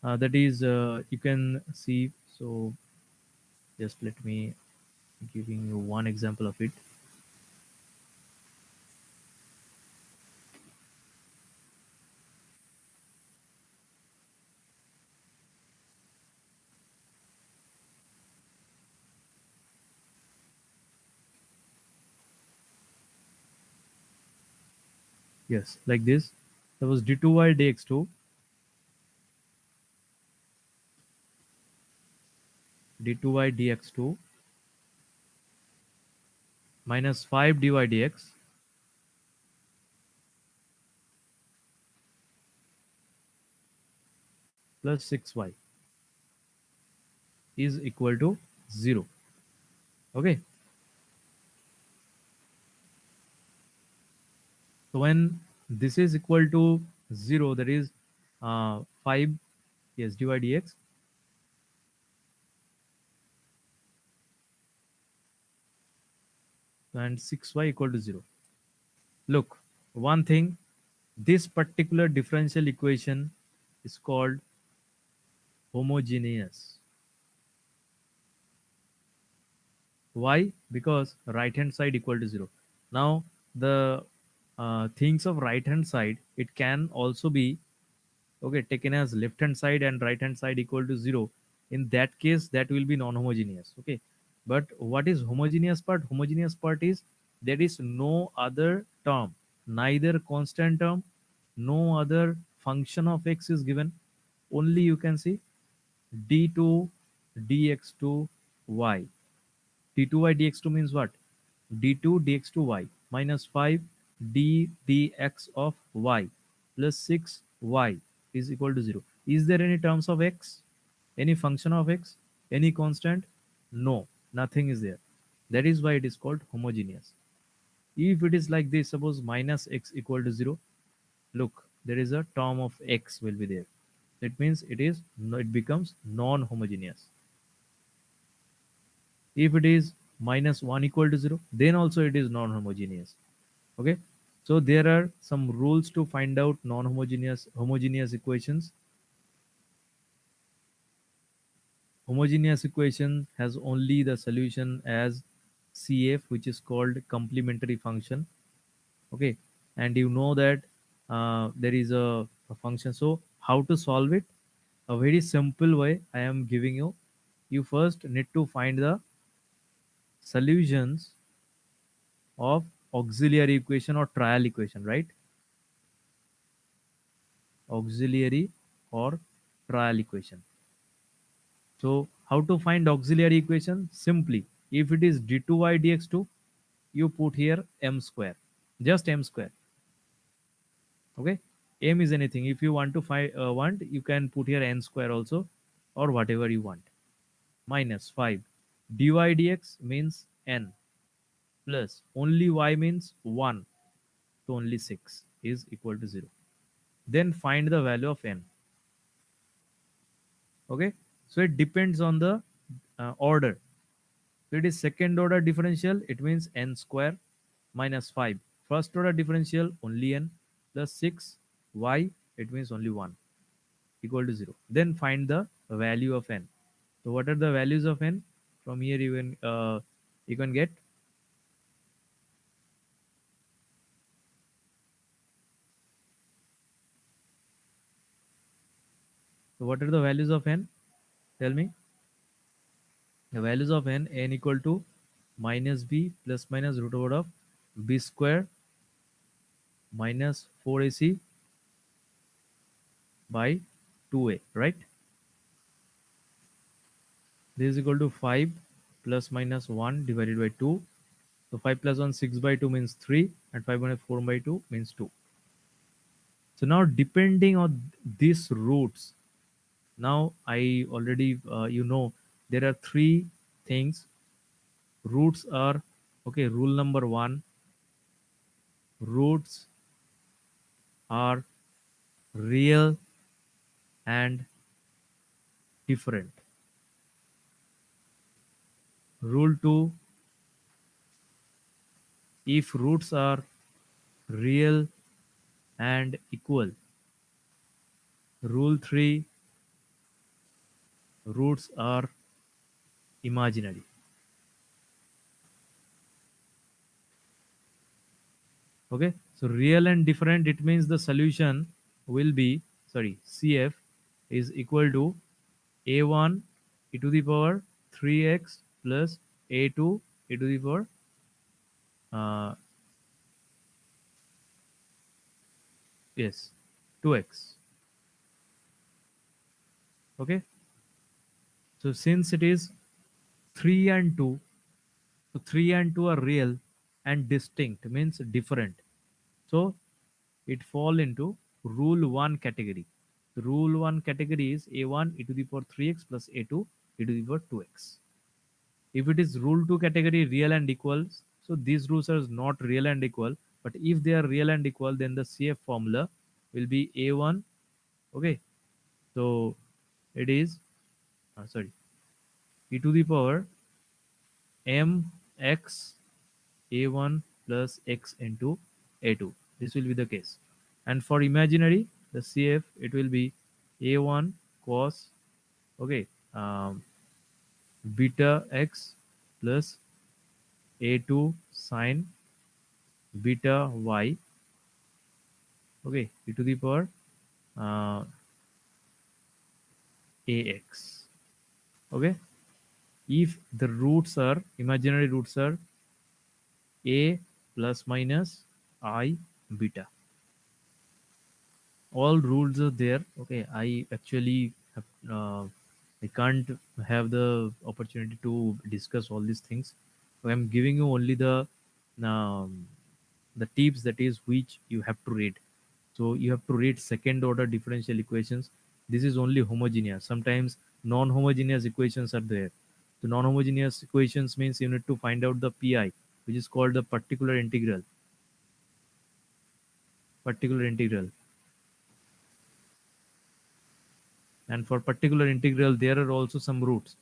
that is you can see. So just let me giving you one example of it. Yes, like this. That was d2y dx2, d2y dx2 minus 5 dy dx plus 6y is equal to 0. Okay. So when this is equal to 0, that is 5, yes, dy dx, and 6y equal to 0. Look, one thing, this particular differential equation is called homogeneous. Why? Because right hand side equal to 0. Now the things of right hand side, it can also be okay taken as left hand side and right hand side equal to 0. In that case, that will be non-homogeneous. Okay, but what is homogeneous part? Homogeneous part is there is no other term, neither constant term, no other function of x is given. Only you can see d2 dx2 y. d2y dx2 means what? d2 dx2 y minus 5 d dx of y plus 6 y is equal to 0. Is there any terms of x? Any function of x? Any constant? No, nothing is there. That is why it is called homogeneous. If it is like this, suppose minus x equal to 0, look, there is a term of x will be there. That means it becomes non-homogeneous. If it is minus 1 equal to 0, then also it is non-homogeneous. Okay, so there are some rules to find out non-homogeneous homogeneous equations. Homogeneous equation has only the solution as CF, which is called complementary function. Okay, and you know that there is a function. So how to solve it? A very simple way I am giving you. You first need to find the solutions of auxiliary equation or trial equation, right? Auxiliary or trial equation. So how to find auxiliary equation? Simply, if it is d2y dx2, you put here m square, just m square. Okay, m is anything. If you want to find you can put here n square also, or whatever you want. Minus 5 dy dx means n, plus only y means 1, so only 6 is equal to 0. Then find the value of n. Okay, so it depends on the order. So it is second order differential, it means n square minus 5. First order differential, only n, plus 6 y, it means only 1, equal to 0. Then find the value of n. So what are the values of n? From here you can get. So what are the values of n? Tell me. The values of n equal to minus b plus minus root over of b square minus 4ac by 2a, right? This is equal to 5 plus minus 1 divided by 2. So 5 plus 1, 6 by 2 means 3, and 5 minus 4 by 2 means 2. So now depending on these roots, now I already, there are three things. Roots are, okay, rule number one, roots are real and different. Rule 2, if roots are real and equal. Rule 3, roots are imaginary. Okay, so real and different, it means the solution will be, sorry, CF is equal to a1 e to the power 3x plus a2 e to the power uh, yes 2x. Okay, so since it is 3 and 2, so 3 and 2 are real and distinct, means different. So it fall into rule 1 category. Rule 1 category is a1 e to the power 3x plus a2 e to the power 2x. If it is rule 2 category, real and equals, so these rules are not real and equal. But if they are real and equal, then the CF formula will be a1. Okay, so it is sorry, e to the power mx a1 plus x into a2. This will be the case. And for imaginary, the CF, it will be a1 cos, okay, um, beta x plus a2 sine beta y, okay, e to the power uh, ax. Okay, if the roots are imaginary roots are a plus minus I beta, all rules are there. Okay, I actually have, I can't have the opportunity to discuss all these things, so I'm giving you only um, the tips, that is which you have to read. So you have to read second order differential equations. This is only homogeneous. Sometimes non-homogeneous equations are there. So non-homogeneous equations means you need to find out the pi, which is called the particular integral. And for particular integral there are also some rules.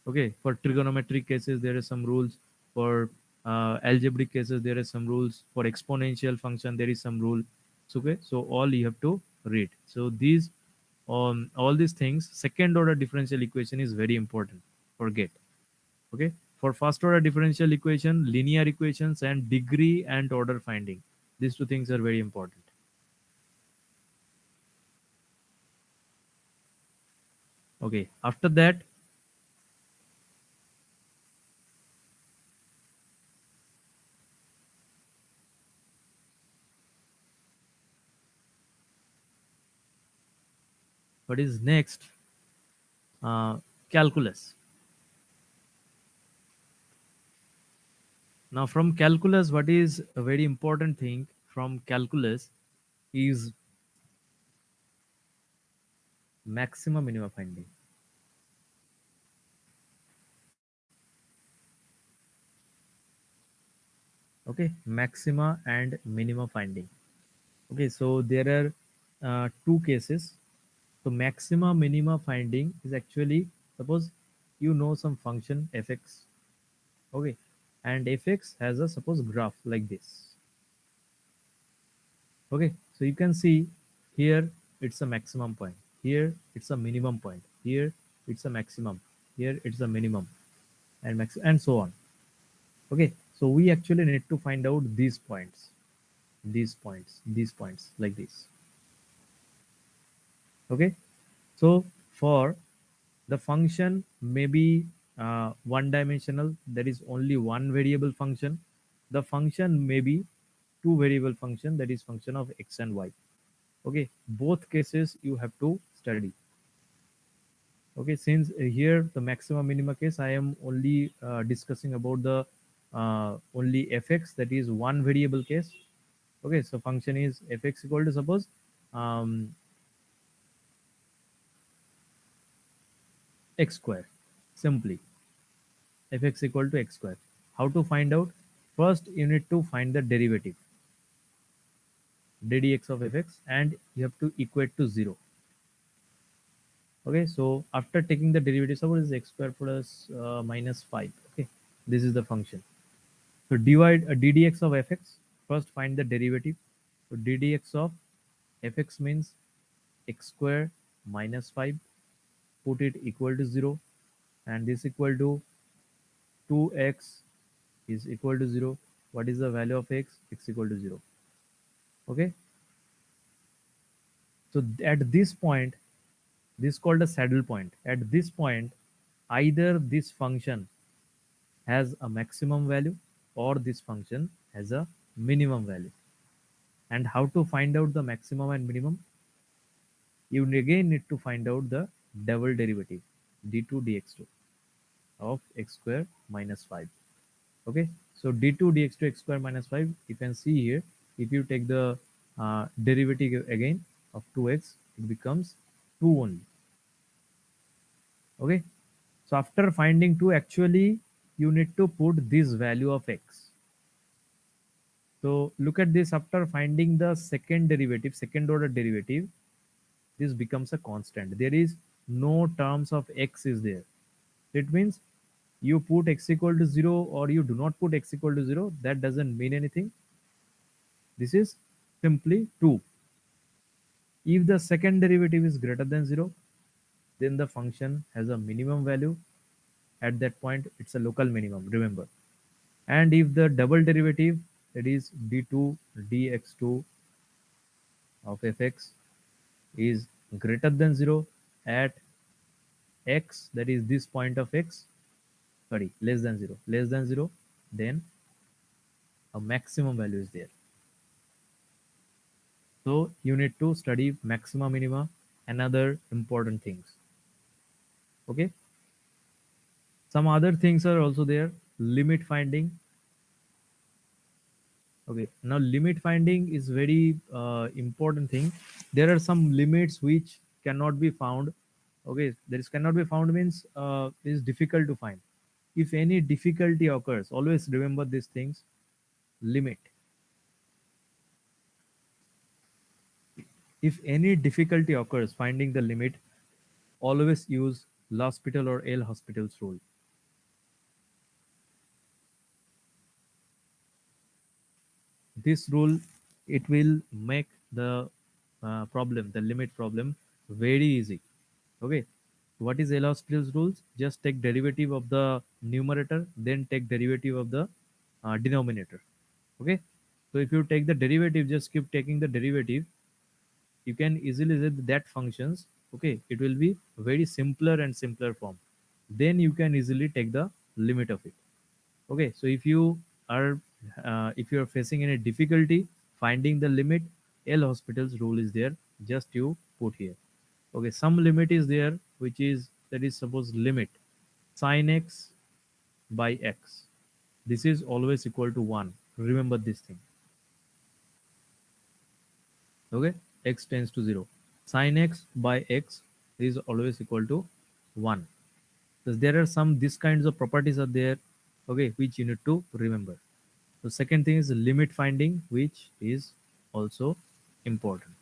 Okay, for trigonometric cases there are some rules. For algebraic cases there are some rules. For exponential function there is some rule. So, okay, so all you have to read. So these all these things, second order differential equation is very important. Forget. Okay, for first order differential equation, linear equations and degree and order finding, these two things are very important. Okay, after that, what is next? Calculus. Now, from calculus, what is a very important thing from calculus is maxima minima finding. Okay, maxima and minima finding. Okay, so there are two cases. So maxima minima finding is actually, suppose you know some function fx. Okay, and fx has a suppose graph like this. Okay, so you can see here it's a maximum point, here it's a minimum point, here it's a maximum, here it's a minimum, and and so on. Okay, so we actually need to find out these points like this. Okay, so for the function may be one dimensional, there is only one variable function. The function may be two variable function, that is function of x and y. Okay, both cases you have to study. Okay, since here the maximum minima case, I am only discussing about the only fx, that is one variable case. Okay, so function is fx equal to, suppose, um, x square. Simply fx equal to x square. How to find out? First you need to find the derivative, ddx of fx, and you have to equate to 0. Okay, so after taking the derivative, suppose is x square plus minus 5. Okay, this is the function. So divide ddx of fx. First find the derivative. So ddx of fx means x square minus 5. Put it equal to 0, and this equal to 2x is equal to 0. What is the value of x? X equal to 0. Okay, so at this point, this is called a saddle point. At this point, either this function has a maximum value or this function has a minimum value. And how to find out the maximum and minimum? You again need to find out the double derivative, d2 dx2 of x square minus 5. Okay, so d2 dx2 x square minus 5, you can see here, if you take the derivative again of 2x, it becomes 2 only. Okay, so after finding 2, actually you need to put this value of x. So look at this, after finding the second derivative, second order derivative, this becomes a constant. There is no terms of x is there. It means You put x equal to 0 or you do not put x equal to 0, that doesn't mean anything. This is simply 2. If the second derivative is greater than 0, then the function has a minimum value. At that point, it's a local minimum, remember. And if the double derivative, that is d2 dx2 of fx, is greater than 0 at x, that is this point of x, sorry, less than 0, then a maximum value is there. So you need to study maxima minima and other important things. Okay. Some other things are also there. Limit finding. Okay. Now limit finding is very important thing. There are some limits which cannot be found. Okay. There is cannot be found means it is difficult to find. If any difficulty occurs, always remember these things. Limit. If any difficulty occurs finding the limit, always use L'Hospital or L Hospital's rule. This rule, it will make the problem, the limit problem, very easy. Okay. What is L'Hospital's rules? Just take derivative of the numerator, then take derivative of the denominator. Okay. So if you take the derivative, just keep taking the derivative, you can easily say that functions. Okay, it will be very simpler and simpler form. Then you can easily take the limit of it. Okay, so are if you are facing any difficulty finding the limit, L Hospital's rule is there. Just you put here. Okay, some limit is there, which is, that is suppose limit sin x by x. This is always equal to 1. Remember this thing. Okay, x tends to 0. Sin x by x is always equal to 1. So there are some these kinds of properties are there, okay, which you need to remember. The second thing is limit finding, which is also important.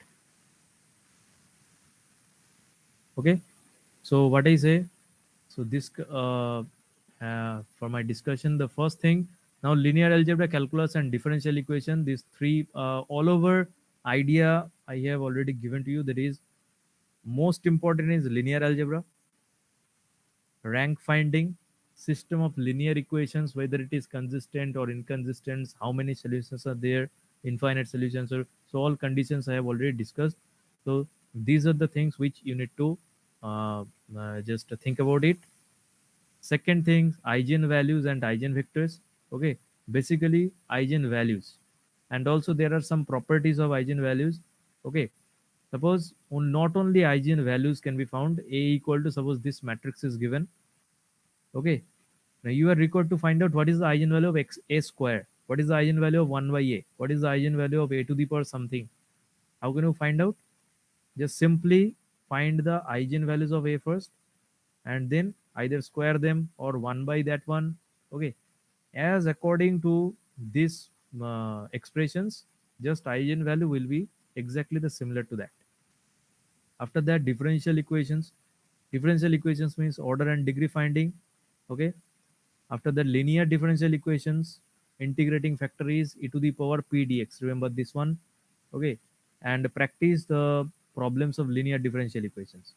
Okay, so what I say, so this for my discussion, the first thing, now linear algebra, calculus, and differential equation, these three all over idea I have already given to you. That is, most important is linear algebra, rank finding, system of linear equations, whether it is consistent or inconsistent, how many solutions are there, infinite solutions, or so all conditions I have already discussed. So these are the things which you need to just think about it. Second thing, eigenvalues and eigenvectors. Okay, basically eigenvalues, and also there are some properties of eigenvalues. Okay, suppose not only eigenvalues can be found. A equal to, suppose this matrix is given. Okay, now you are required to find out what is the eigenvalue of x a square. What is the eigenvalue of 1 by a? What is the eigenvalue of a to the power something? How can you find out? Just simply find the eigenvalues of a first, and then either square them or 1 by that one. Okay, as according to these expressions, just eigenvalue will be exactly the similar to that. After that, differential equations. Differential equations means order and degree finding. Okay, after the linear differential equations, integrating factor is e to the power p dx. Remember this one. Okay, and practice the problems of linear differential equations.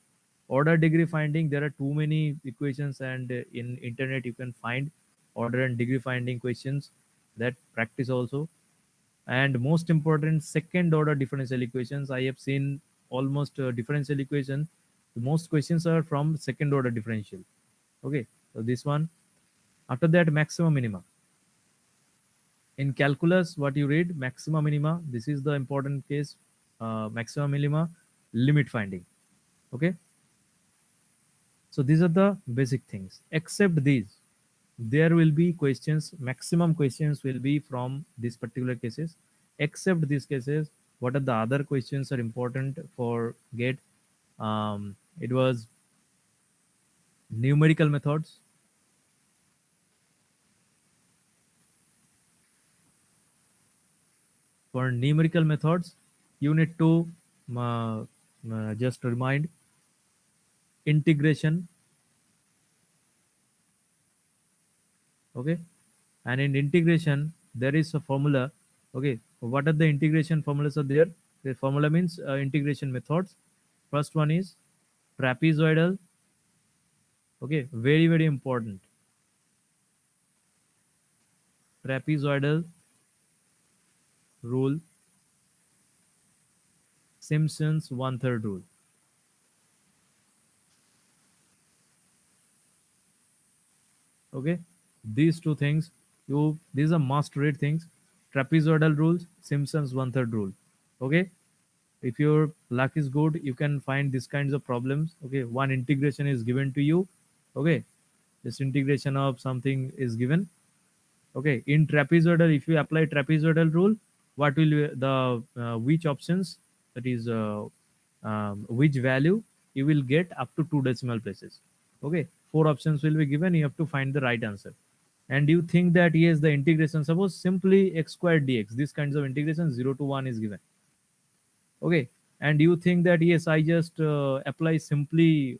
Order degree finding, there are too many equations, and in internet you can find order and degree finding questions, that practice also. And most important, second order differential equations. I have seen almost differential equation. Most questions are from second order differential. Okay, so this one. After that, maxima minima. In calculus, what you read, maxima minima, this is the important case. Maxima minima, limit finding. Okay, so these are the basic things. Except these, there will be questions, maximum questions will be from these particular cases. Except these cases, what are the other questions are important for get? It was numerical methods. For numerical methods, you need to just remind integration, Okay, and in integration there is a formula. Okay, what are the integration formulas are there? The formula means integration methods. First one is trapezoidal. Okay, very very important. Trapezoidal rule, Simpson's one third rule. Okay, these two things, you these are must read things. Trapezoidal rules, Simpson's one third rule. Okay, if your luck is good, you can find these kinds of problems. Okay, one integration is given to you. Okay, this integration of something is given. Okay, in trapezoidal, if you apply trapezoidal rule, what will the which options, that is which value you will get up to two decimal places. Okay, four options will be given, you have to find the right answer. And you think that yes, the integration, suppose simply x squared dx, this kinds of integration 0 to 1 is given. Okay, and you think that yes, I just apply simply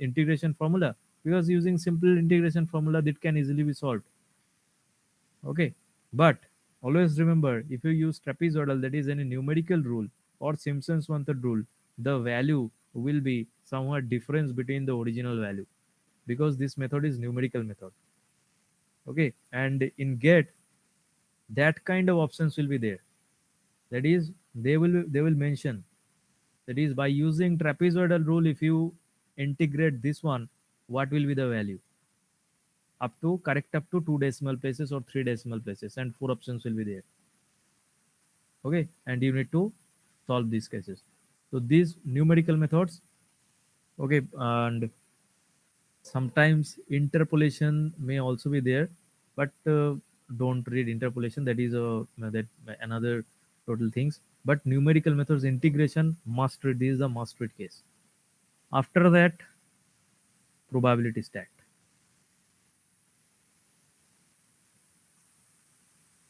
integration formula, because using simple integration formula that can easily be solved. Okay, but always remember, if you use trapezoidal, that is any numerical rule or Simpson's one third rule, the value will be somewhat difference between the original value, because this method is numerical method. Okay, and in get, that kind of options will be there. That is, they will mention, that is, by using trapezoidal rule, if you integrate this one, what will be the value up to, correct up to two decimal places or three decimal places, and four options will be there. Okay, and you need to solve these cases. So these numerical methods. Okay, and sometimes interpolation may also be there, but don't read interpolation, that is that another total things. But numerical methods, integration must read, this is a must read case. After that, probability stat.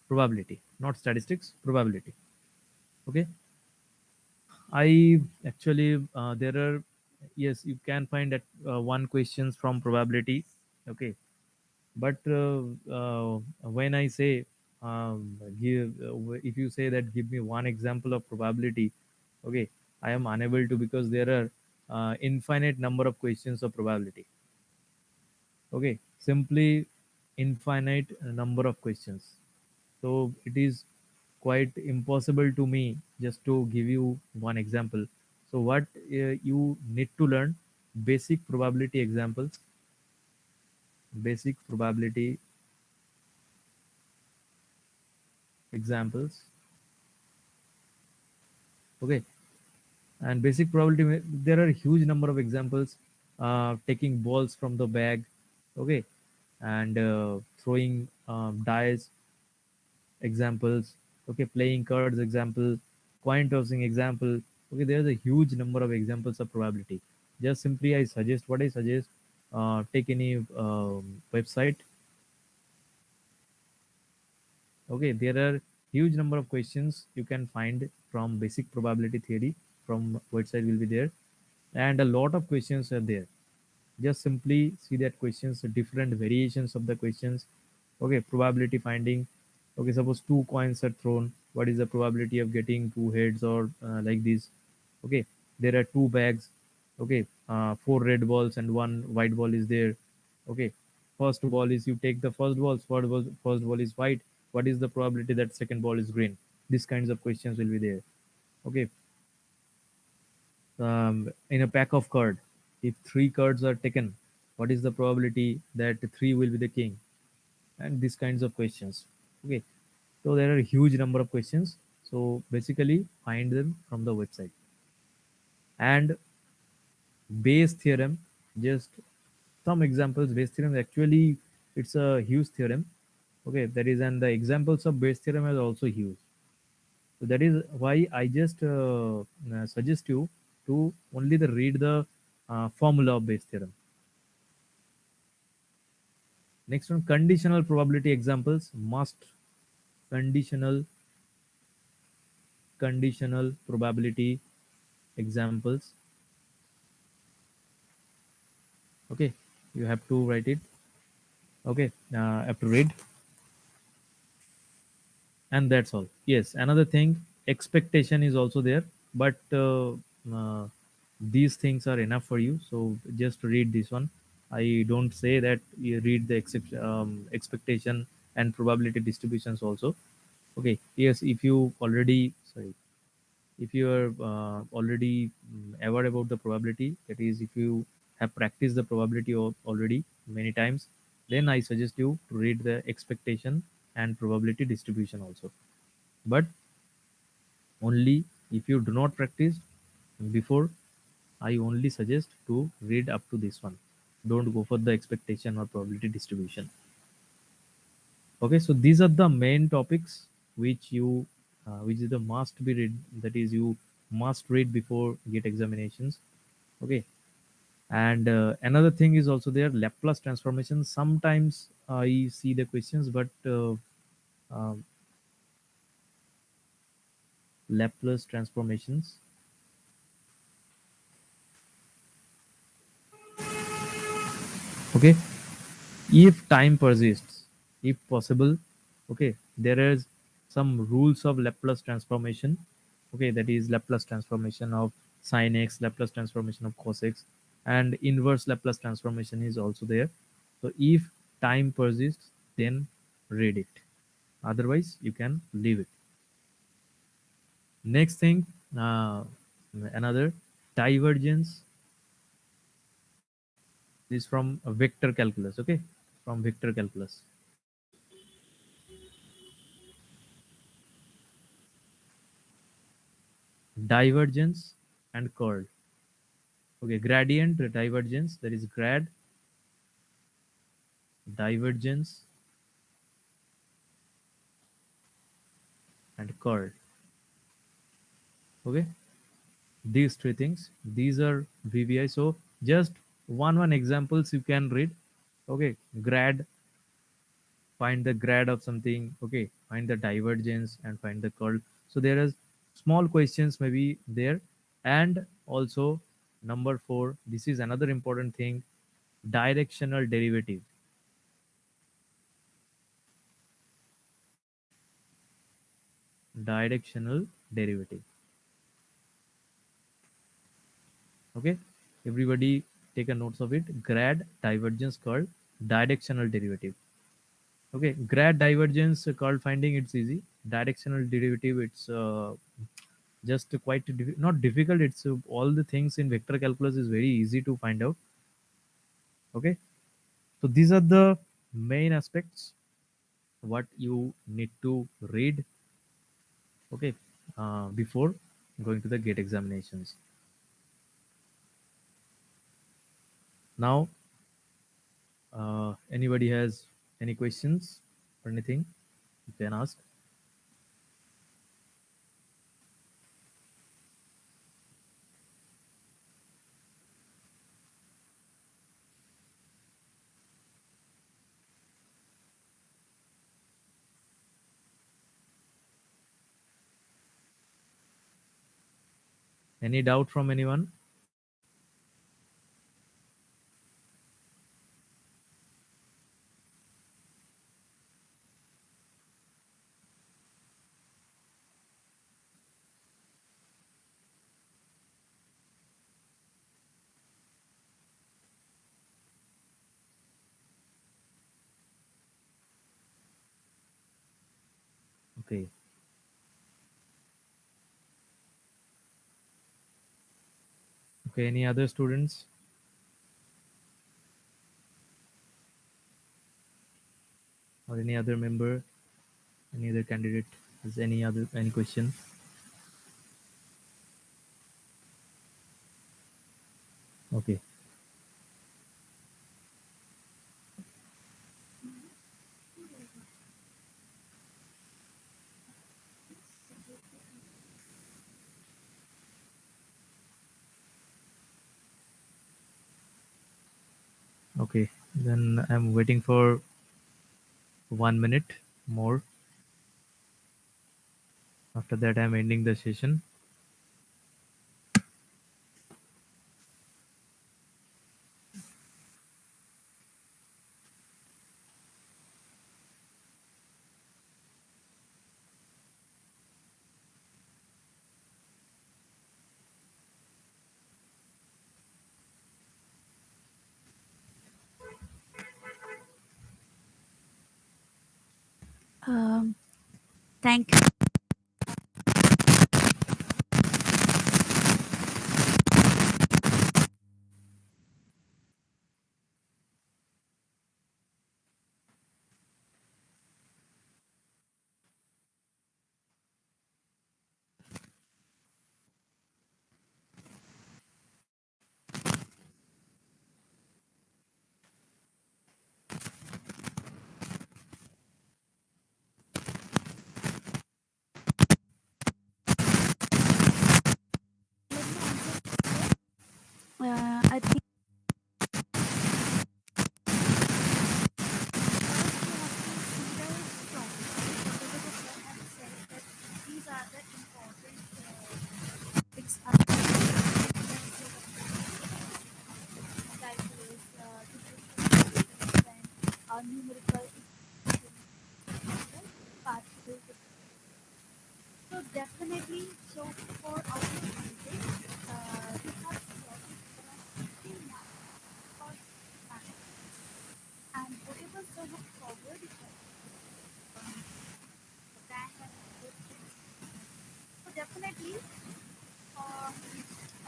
Probability, not statistics, probability. Okay, I actually there are, yes, you can find that one questions from probability. Okay, but when I say give, if you say that give me one example of probability, okay, I am unable to, because there are infinite number of questions of probability. Okay, simply infinite number of questions. So it is quite impossible to me just to give you one example. So what you need to learn, basic probability examples, basic probability examples. Okay, and basic probability, there are huge number of examples. Taking balls from the bag. Okay, and throwing dice examples. Okay, playing cards example, coin tossing example. Okay, there's a huge number of examples of probability. Just simply I suggest, what I suggest, take any website. Okay, there are huge number of questions you can find from basic probability theory, from website will be there, and a lot of questions are there. Just simply see that questions, different variations of the questions. Okay, probability finding. Okay, suppose two coins are thrown, what is the probability of getting two heads, or like this. Okay, there are two bags. Okay, four red balls and one white ball is there. Okay, first ball is, you take the first ball is white, what is the probability that second ball is green? These kinds of questions will be there. Okay, in a pack of card, if three cards are taken, what is the probability that three will be the king? And these kinds of questions. Okay, so there are a huge number of questions, so basically find them from the website. And Bayes theorem, just some examples. Bayes theorem, actually it's a huge theorem. Okay, that is, and the examples of Bayes theorem is also huge. So that is why I just suggest you to only the read the formula of Bayes theorem. Next one, conditional probability examples, must. Conditional conditional probability examples. Okay, you have to write it. Okay, have to read, and that's all. Yes, another thing, expectation is also there, but these things are enough for you. So just read this one. I don't say that you read the expectation and probability distributions also. Okay, yes, if you already, sorry, if you are already aware about the probability, that is if you have practiced the probability already many times, then I suggest you to read the expectation and probability distribution also. But only if you do not practice before, I only suggest to read up to this one. Don't go for the expectation or probability distribution. Okay, so these are the main topics which you which is the must be read, that is you must read before get examinations. Okay, and another thing is also there, Laplace transformation. Sometimes I see the questions, but uh, Laplace transformations. Okay, if time persists, if possible. Okay, there is some rules of Laplace transformation. Okay, that is Laplace transformation of sin x, Laplace transformation of cos x, and inverse Laplace transformation is also there. So if time persists, then read it, otherwise you can leave it. Next thing, uh, another, divergence is from a vector calculus. Okay, from vector calculus. Divergence and curl. Okay, gradient divergence, that is grad, divergence, and curl. Okay, these three things, these are VBI. So just one examples you can read. Okay, grad, find the grad of something. Okay, find the divergence and find the curl. So there is small questions maybe there. And also number 4, this is another important thing, directional derivative. Directional derivative. Okay, everybody take a notes of it. Grad, divergence, curl, directional derivative. Okay, grad, divergence, curl finding, it's easy. Directional derivative, it's just quite not difficult. It's all the things in vector calculus is very easy to find out. Okay, so these are the main aspects what you need to read. Okay, before going to the gate examinations. Now, anybody has any questions or anything, you can ask. Any doubt from anyone? Okay. Okay. Any other students or any other member, any other candidate has any question? Okay. Okay. Then I'm waiting for 1 minute more. After that, I'm ending the session. Um, Thank you. I think these are the important topics calculus, differential and numerical particles. So definitely, so for our candidate, we have studied around 15 marks for math. And whatever they have covered, that has good things. So definitely,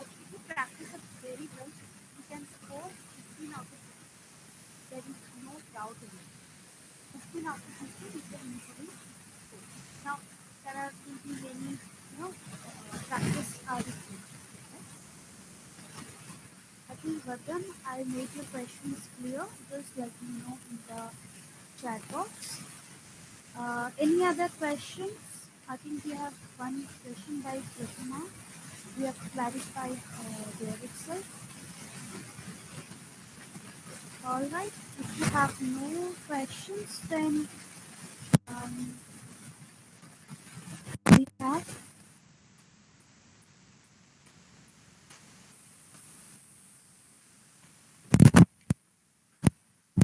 if you practice it very well, you can score 15 out of 50. There is no doubt in it. 15 out of 50 you can easily score. Now, there are will be many, practice are required. I think Vardhan, I made your questions clear. Just let me know in the chat box. Any other questions? I think we have one question by Pratima. We have clarified there itself. All right. If you have no questions, then um, we have.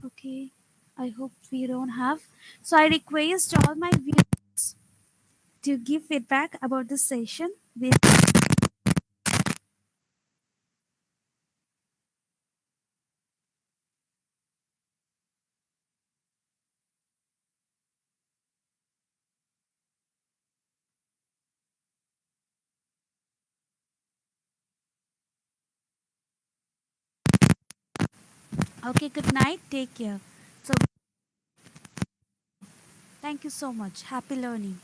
Okay. I hope we don't have. So I request all my viewers to give feedback about the session. Okay. Good night. Take care. So thank you so much. Happy learning.